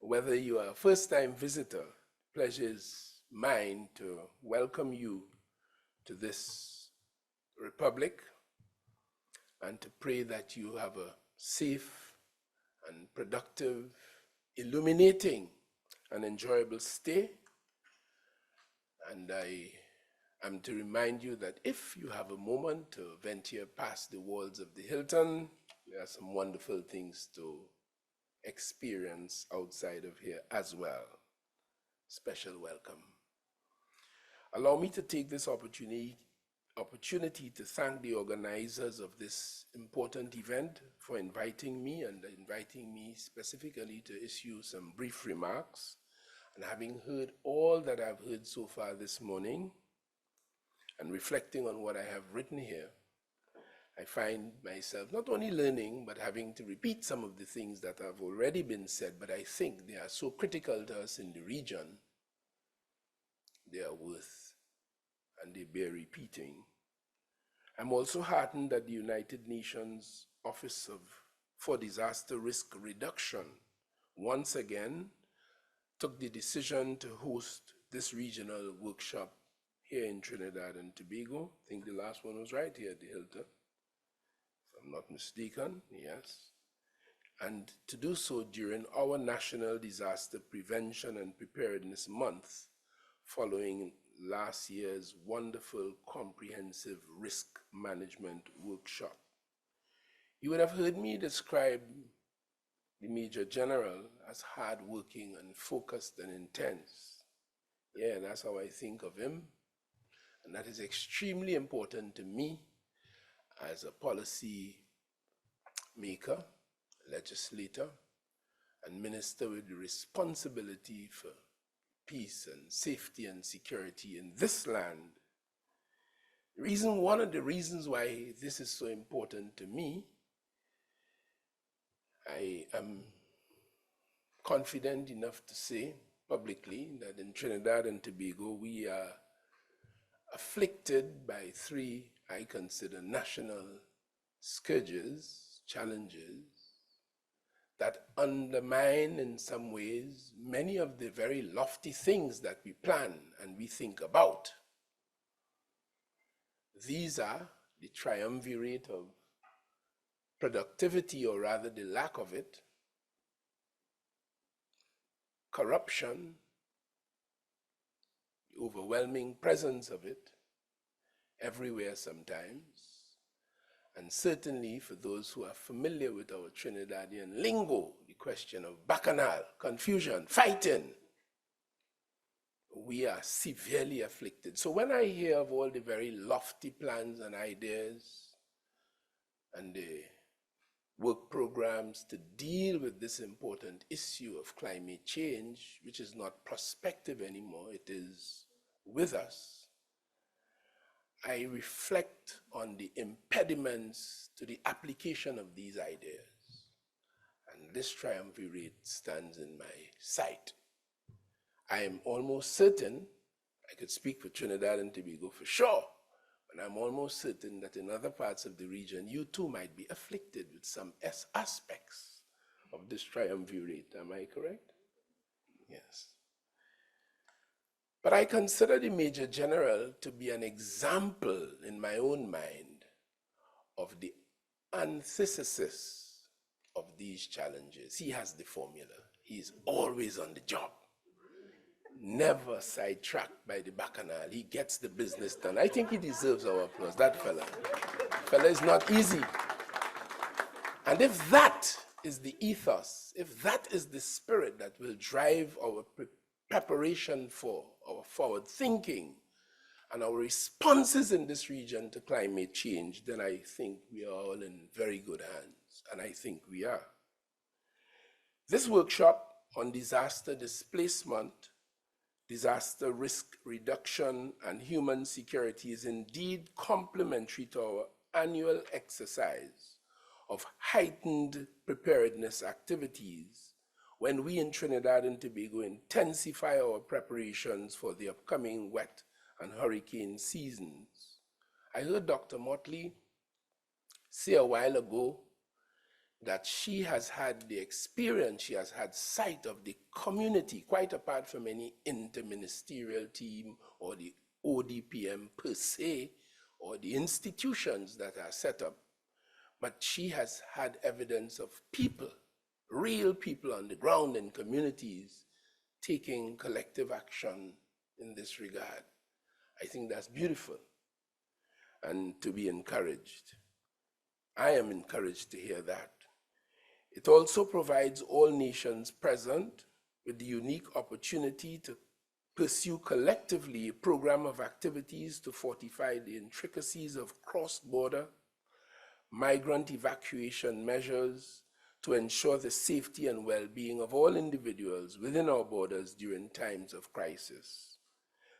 whether you are a first-time visitor, pleasure is mine to welcome you to this republic. and to pray that you have a safe and productive, illuminating and enjoyable stay. And I am to remind you that if you have a moment to venture past the walls of the Hilton, there are some wonderful things to experience outside of here as well. Special welcome. Allow me to take this opportunity to thank the organizers of this important event for inviting me specifically to issue some brief remarks. And having heard all that I've heard so far this morning and reflecting on what I have written here, I find myself not only learning, but having to repeat some of the things that have already been said, but I think they are so critical to us in the region, they are worth and they bear repeating. I'm also heartened that the United Nations Office for Disaster Risk Reduction once again took the decision to host this regional workshop here in Trinidad and Tobago. I think the last one was right here at the Hilton, if I'm not mistaken, yes. And to do so during our National Disaster Prevention and Preparedness Month, following last year's wonderful comprehensive risk management workshop. You would have heard me describe the Major General as hardworking and focused and intense. Yeah, that's how I think of him. And that is extremely important to me as a policy maker, legislator, and minister with the responsibility for peace and safety and security in this land. One of the reasons why this is so important to me, I am confident enough to say publicly that in Trinidad and Tobago we are afflicted by three, I consider, national scourges, challenges, that undermine in some ways many of the very lofty things that we plan and we think about. These are the triumvirate of productivity, or rather the lack of it, corruption, the overwhelming presence of it everywhere sometimes, and certainly for those who are familiar with our Trinidadian lingo, the question of bacchanal, confusion, fighting. We are severely afflicted. So when I hear of all the very lofty plans and ideas and the work programs to deal with this important issue of climate change, which is not prospective anymore, it is with us, I reflect on the impediments to the application of these ideas. And this triumvirate stands in my sight. I am almost certain, I could speak for Trinidad and Tobago for sure, but I'm almost certain that in other parts of the region, you too might be afflicted with some aspects of this triumvirate. Am I correct? Yes. But I consider the Major General to be an example in my own mind of the antithesis of these challenges. He has the formula. He's always on the job. Never sidetracked by the bacchanal. He gets the business done. I think he deserves our applause, that fella. Fella is not easy. And if that is the ethos, if that is the spirit that will drive our preparation for our forward thinking and our responses in this region to climate change, then I think we are all in very good hands, and I think we are. This workshop on disaster displacement, disaster risk reduction, and human security is indeed complementary to our annual exercise of heightened preparedness activities when we in Trinidad and Tobago intensify our preparations for the upcoming wet and hurricane seasons. I heard Dr. Mortley say a while ago that she has had the experience, she has had sight of the community, quite apart from any interministerial team or the ODPM per se, or the institutions that are set up. but she has had evidence of people, real people on the ground in communities, taking collective action in this regard. I think that's beautiful and to be encouraged. I am encouraged to hear that. It also provides all nations present with the unique opportunity to pursue collectively a program of activities to fortify the intricacies of cross-border migrant evacuation measures to ensure the safety and well-being of all individuals within our borders during times of crisis.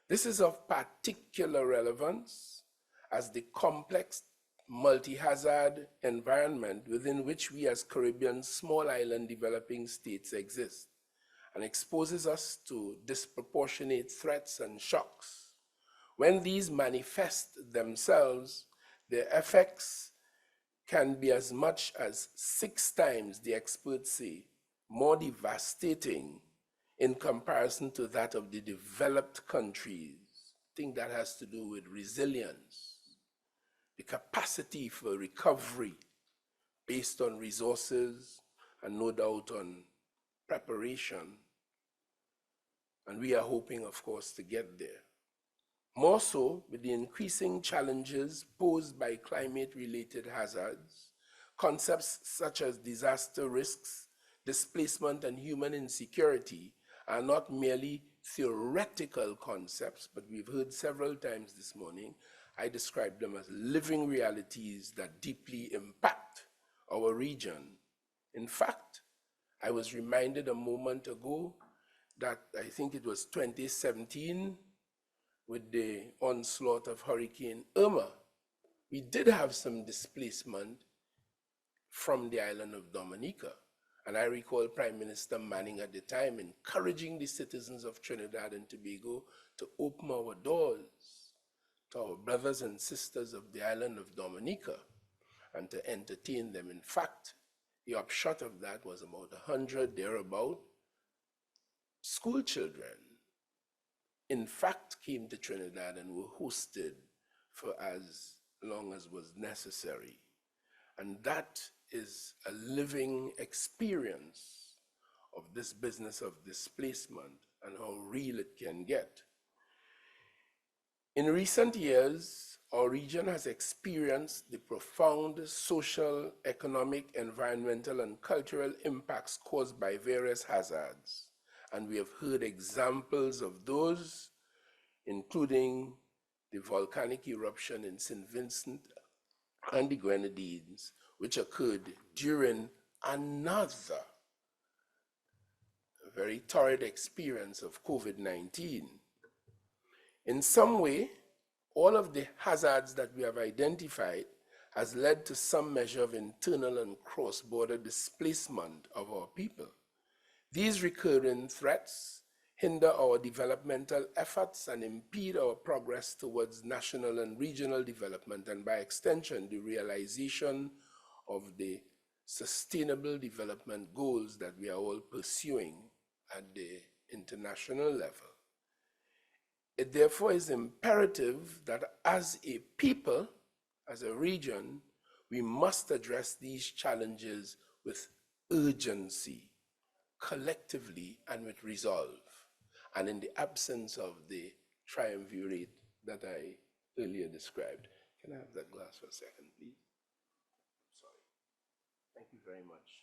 This is of particular relevance as the complex multi-hazard environment within which we as Caribbean small island developing states exist and exposes us to disproportionate threats and shocks. When these manifest themselves, their effects can be as much as 6 times, the experts say, more devastating in comparison to that of the developed countries. I think that has to do with resilience, the capacity for recovery based on resources and no doubt on preparation. And we are hoping, of course, to get there. More so with the increasing challenges posed by climate-related hazards, concepts such as disaster risks, displacement, and human insecurity are not merely theoretical concepts, but we've heard several times this morning, I describe them as living realities that deeply impact our region. In fact, I was reminded a moment ago that I think it was 2017 with the onslaught of Hurricane Irma. We did have some displacement from the island of Dominica. And I recall Prime Minister Manning at the time encouraging the citizens of Trinidad and Tobago to open our doors to our brothers and sisters of the island of Dominica and to entertain them. In fact, the upshot of that was about 100 thereabout school children, in fact, came to Trinidad and were hosted for as long as was necessary. And that is a living experience of this business of displacement and how real it can get. In recent years, our region has experienced the profound social, economic, environmental, and cultural impacts caused by various hazards. And we have heard examples of those, including the volcanic eruption in St. Vincent and the Grenadines, which occurred during another very torrid experience of COVID-19. In some way, all of the hazards that we have identified has led to some measure of internal and cross-border displacement of our people. These recurring threats hinder our developmental efforts and impede our progress towards national and regional development, and by extension, the realization of the sustainable development goals that we are all pursuing at the international level. It therefore is imperative that as a people, as a region, we must address these challenges with urgency, collectively and with resolve, and in the absence of the triumvirate that I earlier described. Can I have that glass for a second, please? Sorry. Thank you very much.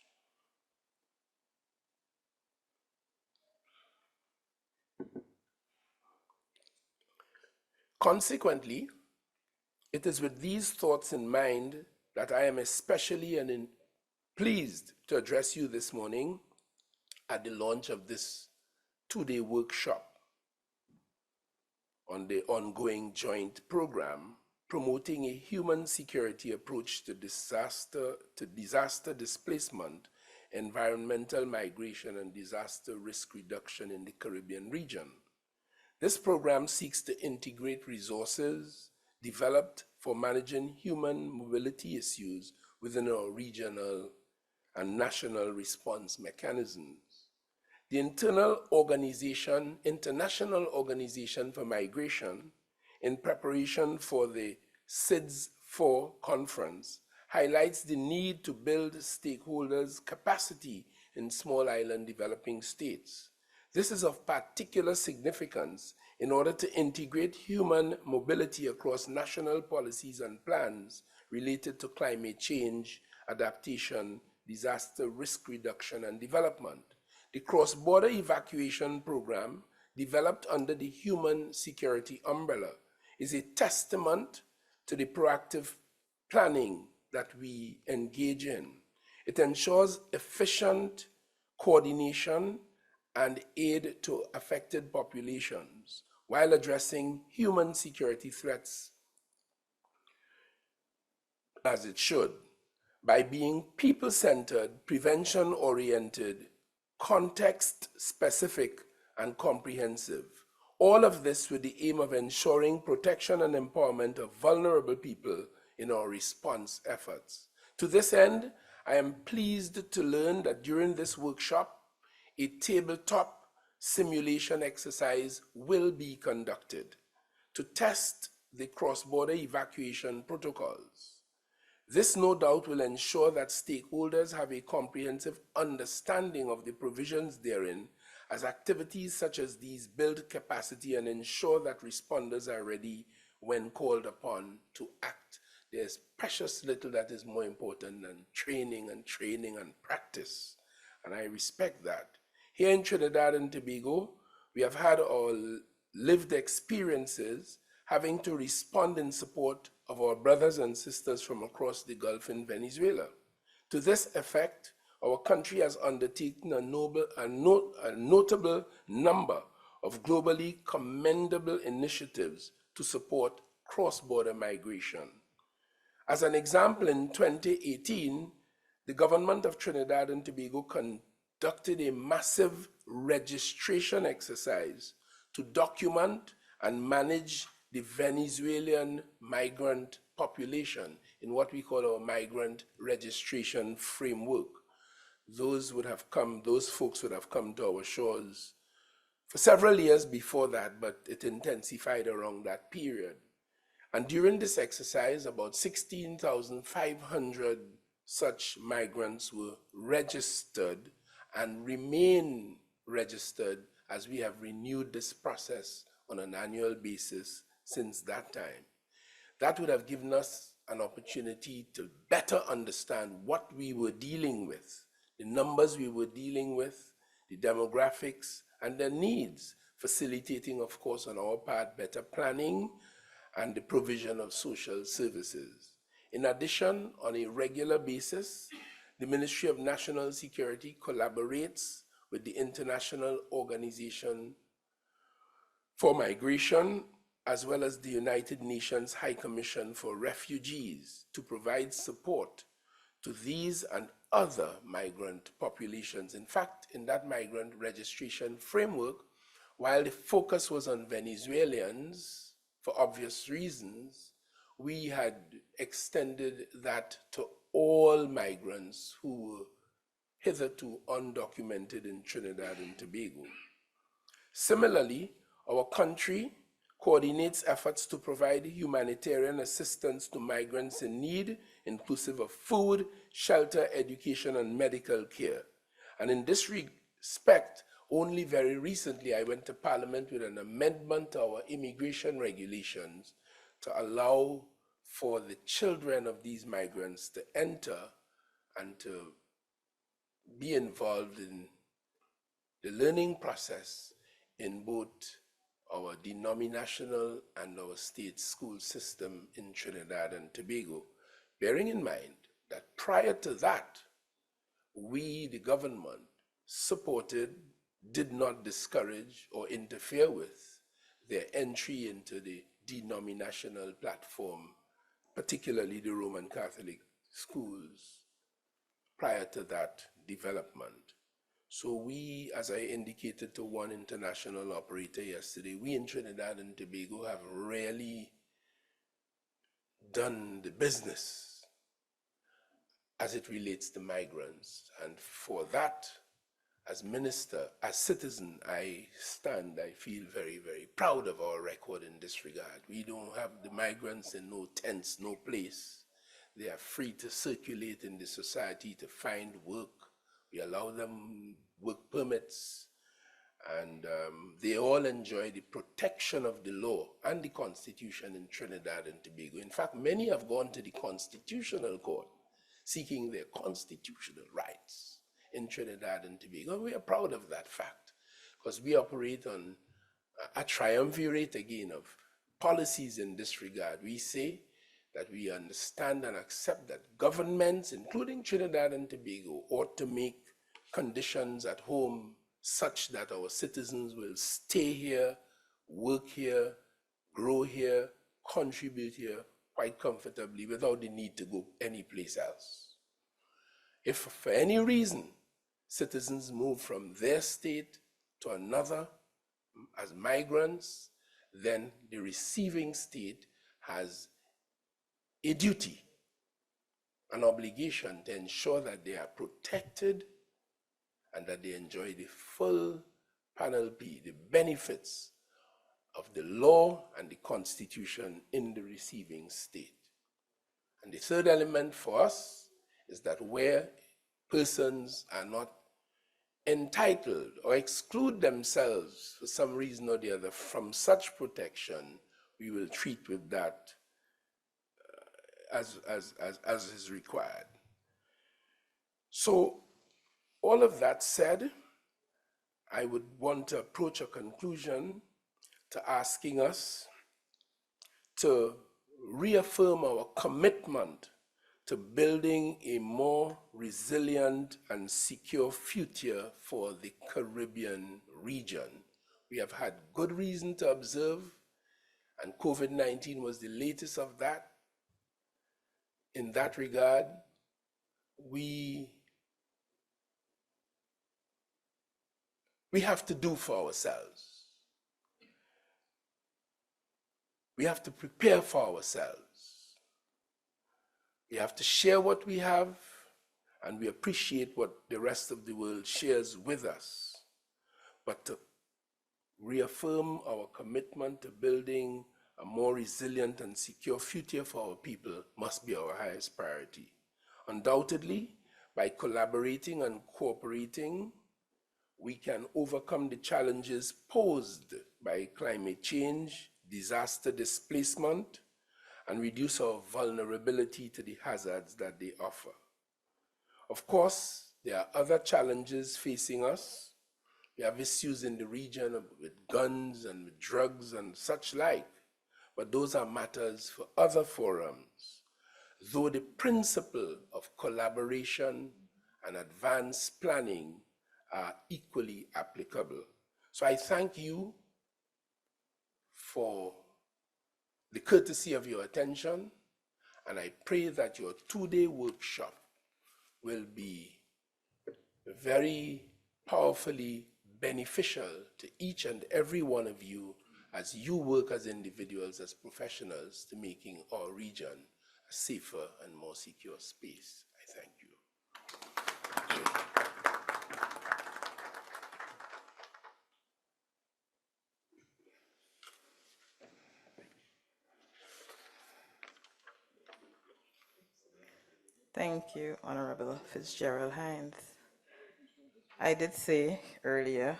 Consequently, it is with these thoughts in mind that I am especially pleased to address you this morning at the launch of this 2-day workshop on the ongoing joint program promoting a human security approach to disaster displacement, environmental migration, and disaster risk reduction in the Caribbean region. This program seeks to integrate resources developed for managing human mobility issues within our regional and national response mechanisms. The International Organization for Migration, in preparation for the SIDS-4 conference, highlights the need to build stakeholders' capacity in small island developing states. This is of particular significance in order to integrate human mobility across national policies and plans related to climate change, adaptation, disaster risk reduction, and development. The cross-border evacuation program, developed under the human security umbrella, is a testament to the proactive planning that we engage in. It ensures efficient coordination and aid to affected populations while addressing human security threats as it should, by being people-centered, prevention-oriented, context-specific, and comprehensive. All of this with the aim of ensuring protection and empowerment of vulnerable people in our response efforts. To this end, I am pleased to learn that during this workshop, a tabletop simulation exercise will be conducted to test the cross-border evacuation protocols. This no doubt will ensure that stakeholders have a comprehensive understanding of the provisions therein, as activities such as these build capacity and ensure that responders are ready when called upon to act. There's precious little that is more important than training and practice, and I respect that. Here in Trinidad and Tobago, we have had our lived experiences having to respond in support of our brothers and sisters from across the Gulf in Venezuela. To this effect, our country has undertaken a notable number of globally commendable initiatives to support cross-border migration. As an example, in 2018, the government of Trinidad and Tobago conducted a massive registration exercise to document and manage the Venezuelan migrant population in what we call our migrant registration framework. Those folks would have come to our shores for several years before that, but it intensified around that period. And during this exercise, about 16,500 such migrants were registered and remain registered as we have renewed this process on an annual basis since that time. That would have given us an opportunity to better understand what we were dealing with, the numbers we were dealing with, the demographics, and their needs, facilitating, of course, on our part, better planning and the provision of social services. In addition, on a regular basis, the Ministry of National Security collaborates with the International Organization for Migration, as well as the United Nations High Commission for Refugees, to provide support to these and other migrant populations. In fact, in that migrant registration framework, while the focus was on Venezuelans, for obvious reasons, we had extended that to all migrants who were hitherto undocumented in Trinidad and Tobago. Similarly, our country coordinates efforts to provide humanitarian assistance to migrants in need, inclusive of food, shelter, education, and medical care. And in this respect, only very recently I went to Parliament with an amendment to our immigration regulations to allow for the children of these migrants to enter and to be involved in the learning process in both our denominational and our state school system in Trinidad and Tobago, bearing in mind that prior to that, we, the government, supported, did not discourage or interfere with their entry into the denominational platform, particularly the Roman Catholic schools, prior to that development. So we, as I indicated to one international operator yesterday, we in Trinidad and Tobago have really done the business as it relates to migrants. And for that, as minister, as citizen, I feel very, very proud of our record in this regard. We don't have the migrants in no tents, no place. They are free to circulate in the society to find work. We allow them work permits, and they all enjoy the protection of the law and the Constitution in Trinidad and Tobago. In fact, many have gone to the Constitutional Court seeking their constitutional rights in Trinidad and Tobago. And we are proud of that fact because we operate on a triumvirate again of policies in this regard. We say that we understand and accept that governments, including Trinidad and Tobago, ought to make conditions at home such that our citizens will stay here, work here, grow here, contribute here quite comfortably without the need to go anyplace else. If for any reason citizens move from their state to another as migrants, then the receiving state has a duty, an obligation to ensure that they are protected and that they enjoy the full panoply, the benefits of the law and the Constitution in the receiving state. And the third element for us is that where persons are not entitled or exclude themselves for some reason or the other from such protection, we will treat with that as is required. So, all of that said, I would want to approach a conclusion to asking us to reaffirm our commitment to building a more resilient and secure future for the Caribbean region. We have had good reason to observe, and COVID-19 was the latest of that. In that regard, we have to do for ourselves. We have to prepare for ourselves. We have to share what we have, and we appreciate what the rest of the world shares with us. But to reaffirm our commitment to building a more resilient and secure future for our people must be our highest priority. Undoubtedly, by collaborating and cooperating, we can overcome the challenges posed by climate change, disaster displacement, and reduce our vulnerability to the hazards that they offer. Of course, there are other challenges facing us. We have issues in the region with guns and with drugs and such like, but those are matters for other forums, though the principle of collaboration and advanced planning are equally applicable. So I thank you for the courtesy of your attention, and I pray that your two-day workshop will be very powerfully beneficial to each and every one of you as you work as individuals, as professionals, to making our region a safer and more secure space. I thank you. Thank you, Honorable Fitzgerald Hinds. I did say earlier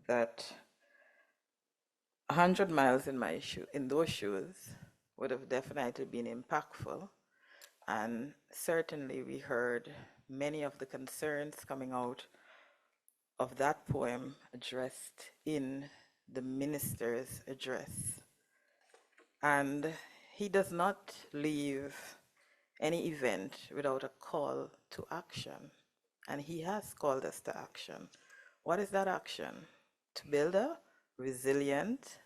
that 100 miles in those shoes would have definitely been impactful, and certainly we heard many of the concerns coming out of that poem addressed in the minister's address. And he does not leave any event without a call to action. And he has called us to action. What is that action? To build a resilient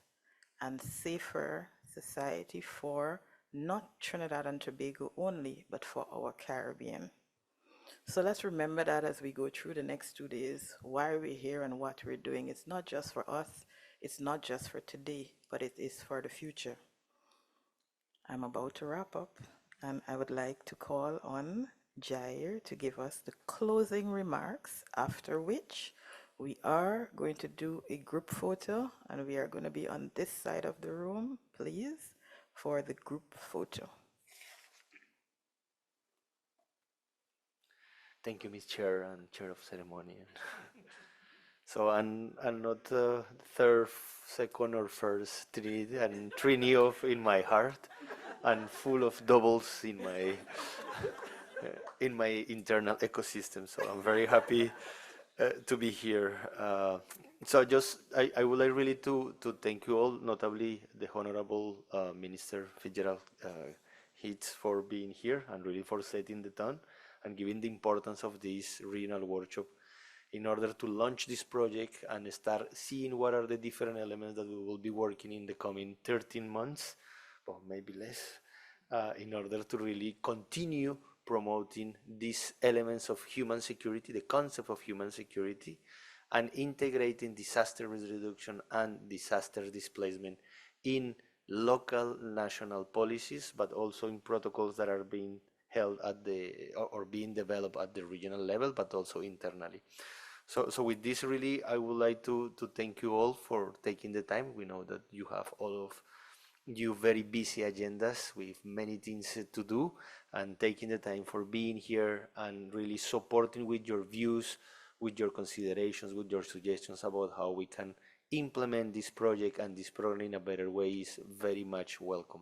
and safer society for not Trinidad and Tobago only, but for our Caribbean. So let's remember that as we go through the next 2 days, why we're here and what we're doing. It's not just for us, it's not just for today, but it is for the future. I'm about to wrap up, and I would like to call on Jair to give us the closing remarks, after which we are going to do a group photo, and we are going to be on this side of the room, please, for the group photo. Thank you, Ms. Chair and Chair of Ceremony. So I'm not third, second, or first Trini, and Trini of in my heart, and full of doubles in my internal ecosystem. So I'm very happy to be here. So I would like really to thank you all, notably the Honorable Minister Fitzgerald Hinds for being here and really for setting the tone and giving the importance of this regional workshop in order to launch this project and start seeing what are the different elements that we will be working in the coming 13 months, or maybe less, in order to really continue promoting these elements of human security, the concept of human security, and integrating disaster risk reduction and disaster displacement in local national policies, but also in protocols that are being held at the or being developed at the regional level, but also internally. So with this, really, I would like to thank you all for taking the time. We know that you have all of you very busy agendas with many things to do, and taking the time for being here and really supporting with your views, with your considerations, with your suggestions about how we can implement this project and this program in a better way is very much welcome.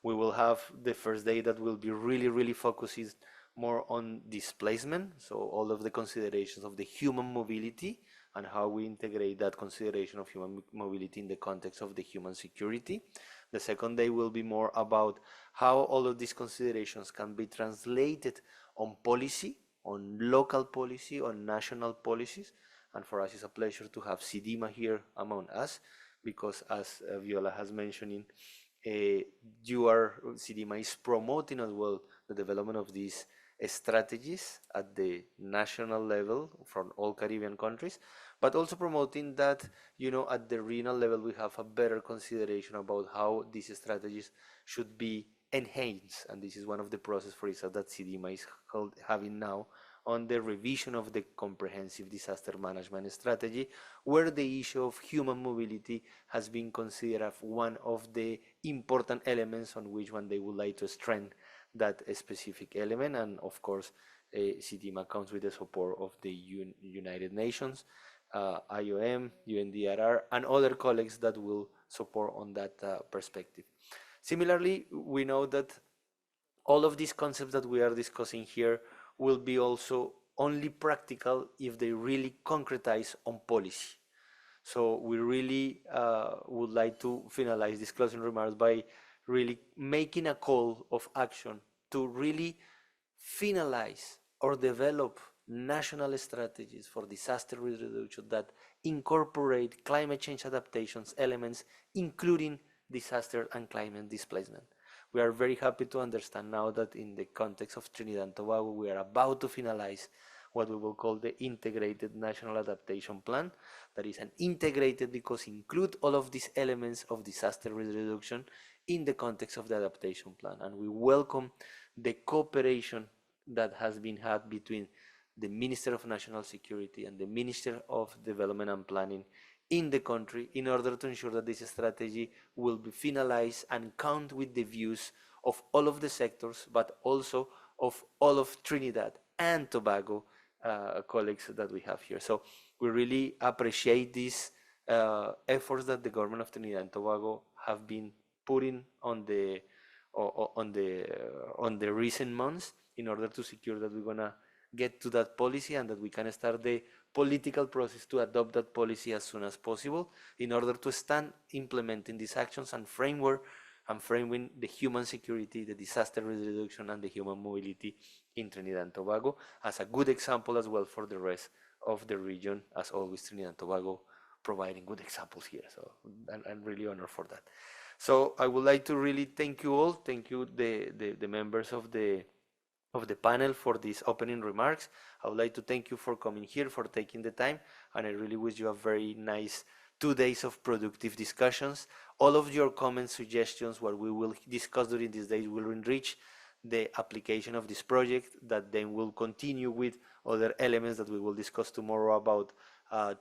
We will have the first day that will be really focused more on displacement, so all of the considerations of the human mobility and how we integrate that consideration of human mobility in the context of the human security. The second day will be more about how all of these considerations can be translated on policy, on local policy, on national policies. And for us, it's a pleasure to have CDEMA here among us, because as Viola has mentioned, CDEMA is promoting as well the development of these strategies at the national level from all Caribbean countries, but also promoting that, at the regional level, we have a better consideration about how these strategies should be enhanced. And this is one of the process, for instance, that CDEMA is having now on the revision of the comprehensive disaster management strategy, where the issue of human mobility has been considered as one of the important elements on which one they would like to strengthen that specific element. And of course, CDEMA comes with the support of the United Nations, IOM, UNDRR, and other colleagues that will support on that perspective. Similarly, we know that all of these concepts that we are discussing here will be also only practical if they really concretize on policy. So we really would like to finalize these closing remarks by really making a call of action to really finalize or develop national strategies for disaster risk reduction that incorporate climate change adaptations elements, including disaster and climate displacement. We are very happy to understand now that in the context of Trinidad and Tobago, we are about to finalize what we will call the Integrated National Adaptation Plan. That is an integrated because include all of these elements of disaster risk reduction in the context of the adaptation plan. And we welcome the cooperation that has been had between the Minister of National Security and the Minister of Development and Planning in the country in order to ensure that this strategy will be finalized and count with the views of all of the sectors, but also of all of Trinidad and Tobago colleagues that we have here. So we really appreciate these efforts that the government of Trinidad and Tobago have been putting on the recent months in order to secure that we're gonna get to that policy and that we can start the political process to adopt that policy as soon as possible in order to start implementing these actions and framework and framing the human security, the disaster risk reduction, and the human mobility in Trinidad and Tobago as a good example as well for the rest of the region. As always, Trinidad and Tobago providing good examples here. So I'm really honored for that. So I would like to really thank you all. Thank you the members of the panel for these opening remarks. I would like to thank you for coming here, for taking the time, and I really wish you a very nice 2 days of productive discussions. All of your comments, suggestions, what we will discuss during these days will enrich the application of this project that then will continue with other elements that we will discuss tomorrow about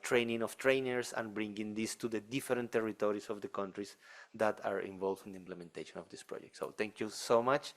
training of trainers and bringing this to the different territories of the countries that are involved in the implementation of this project. So thank you so much.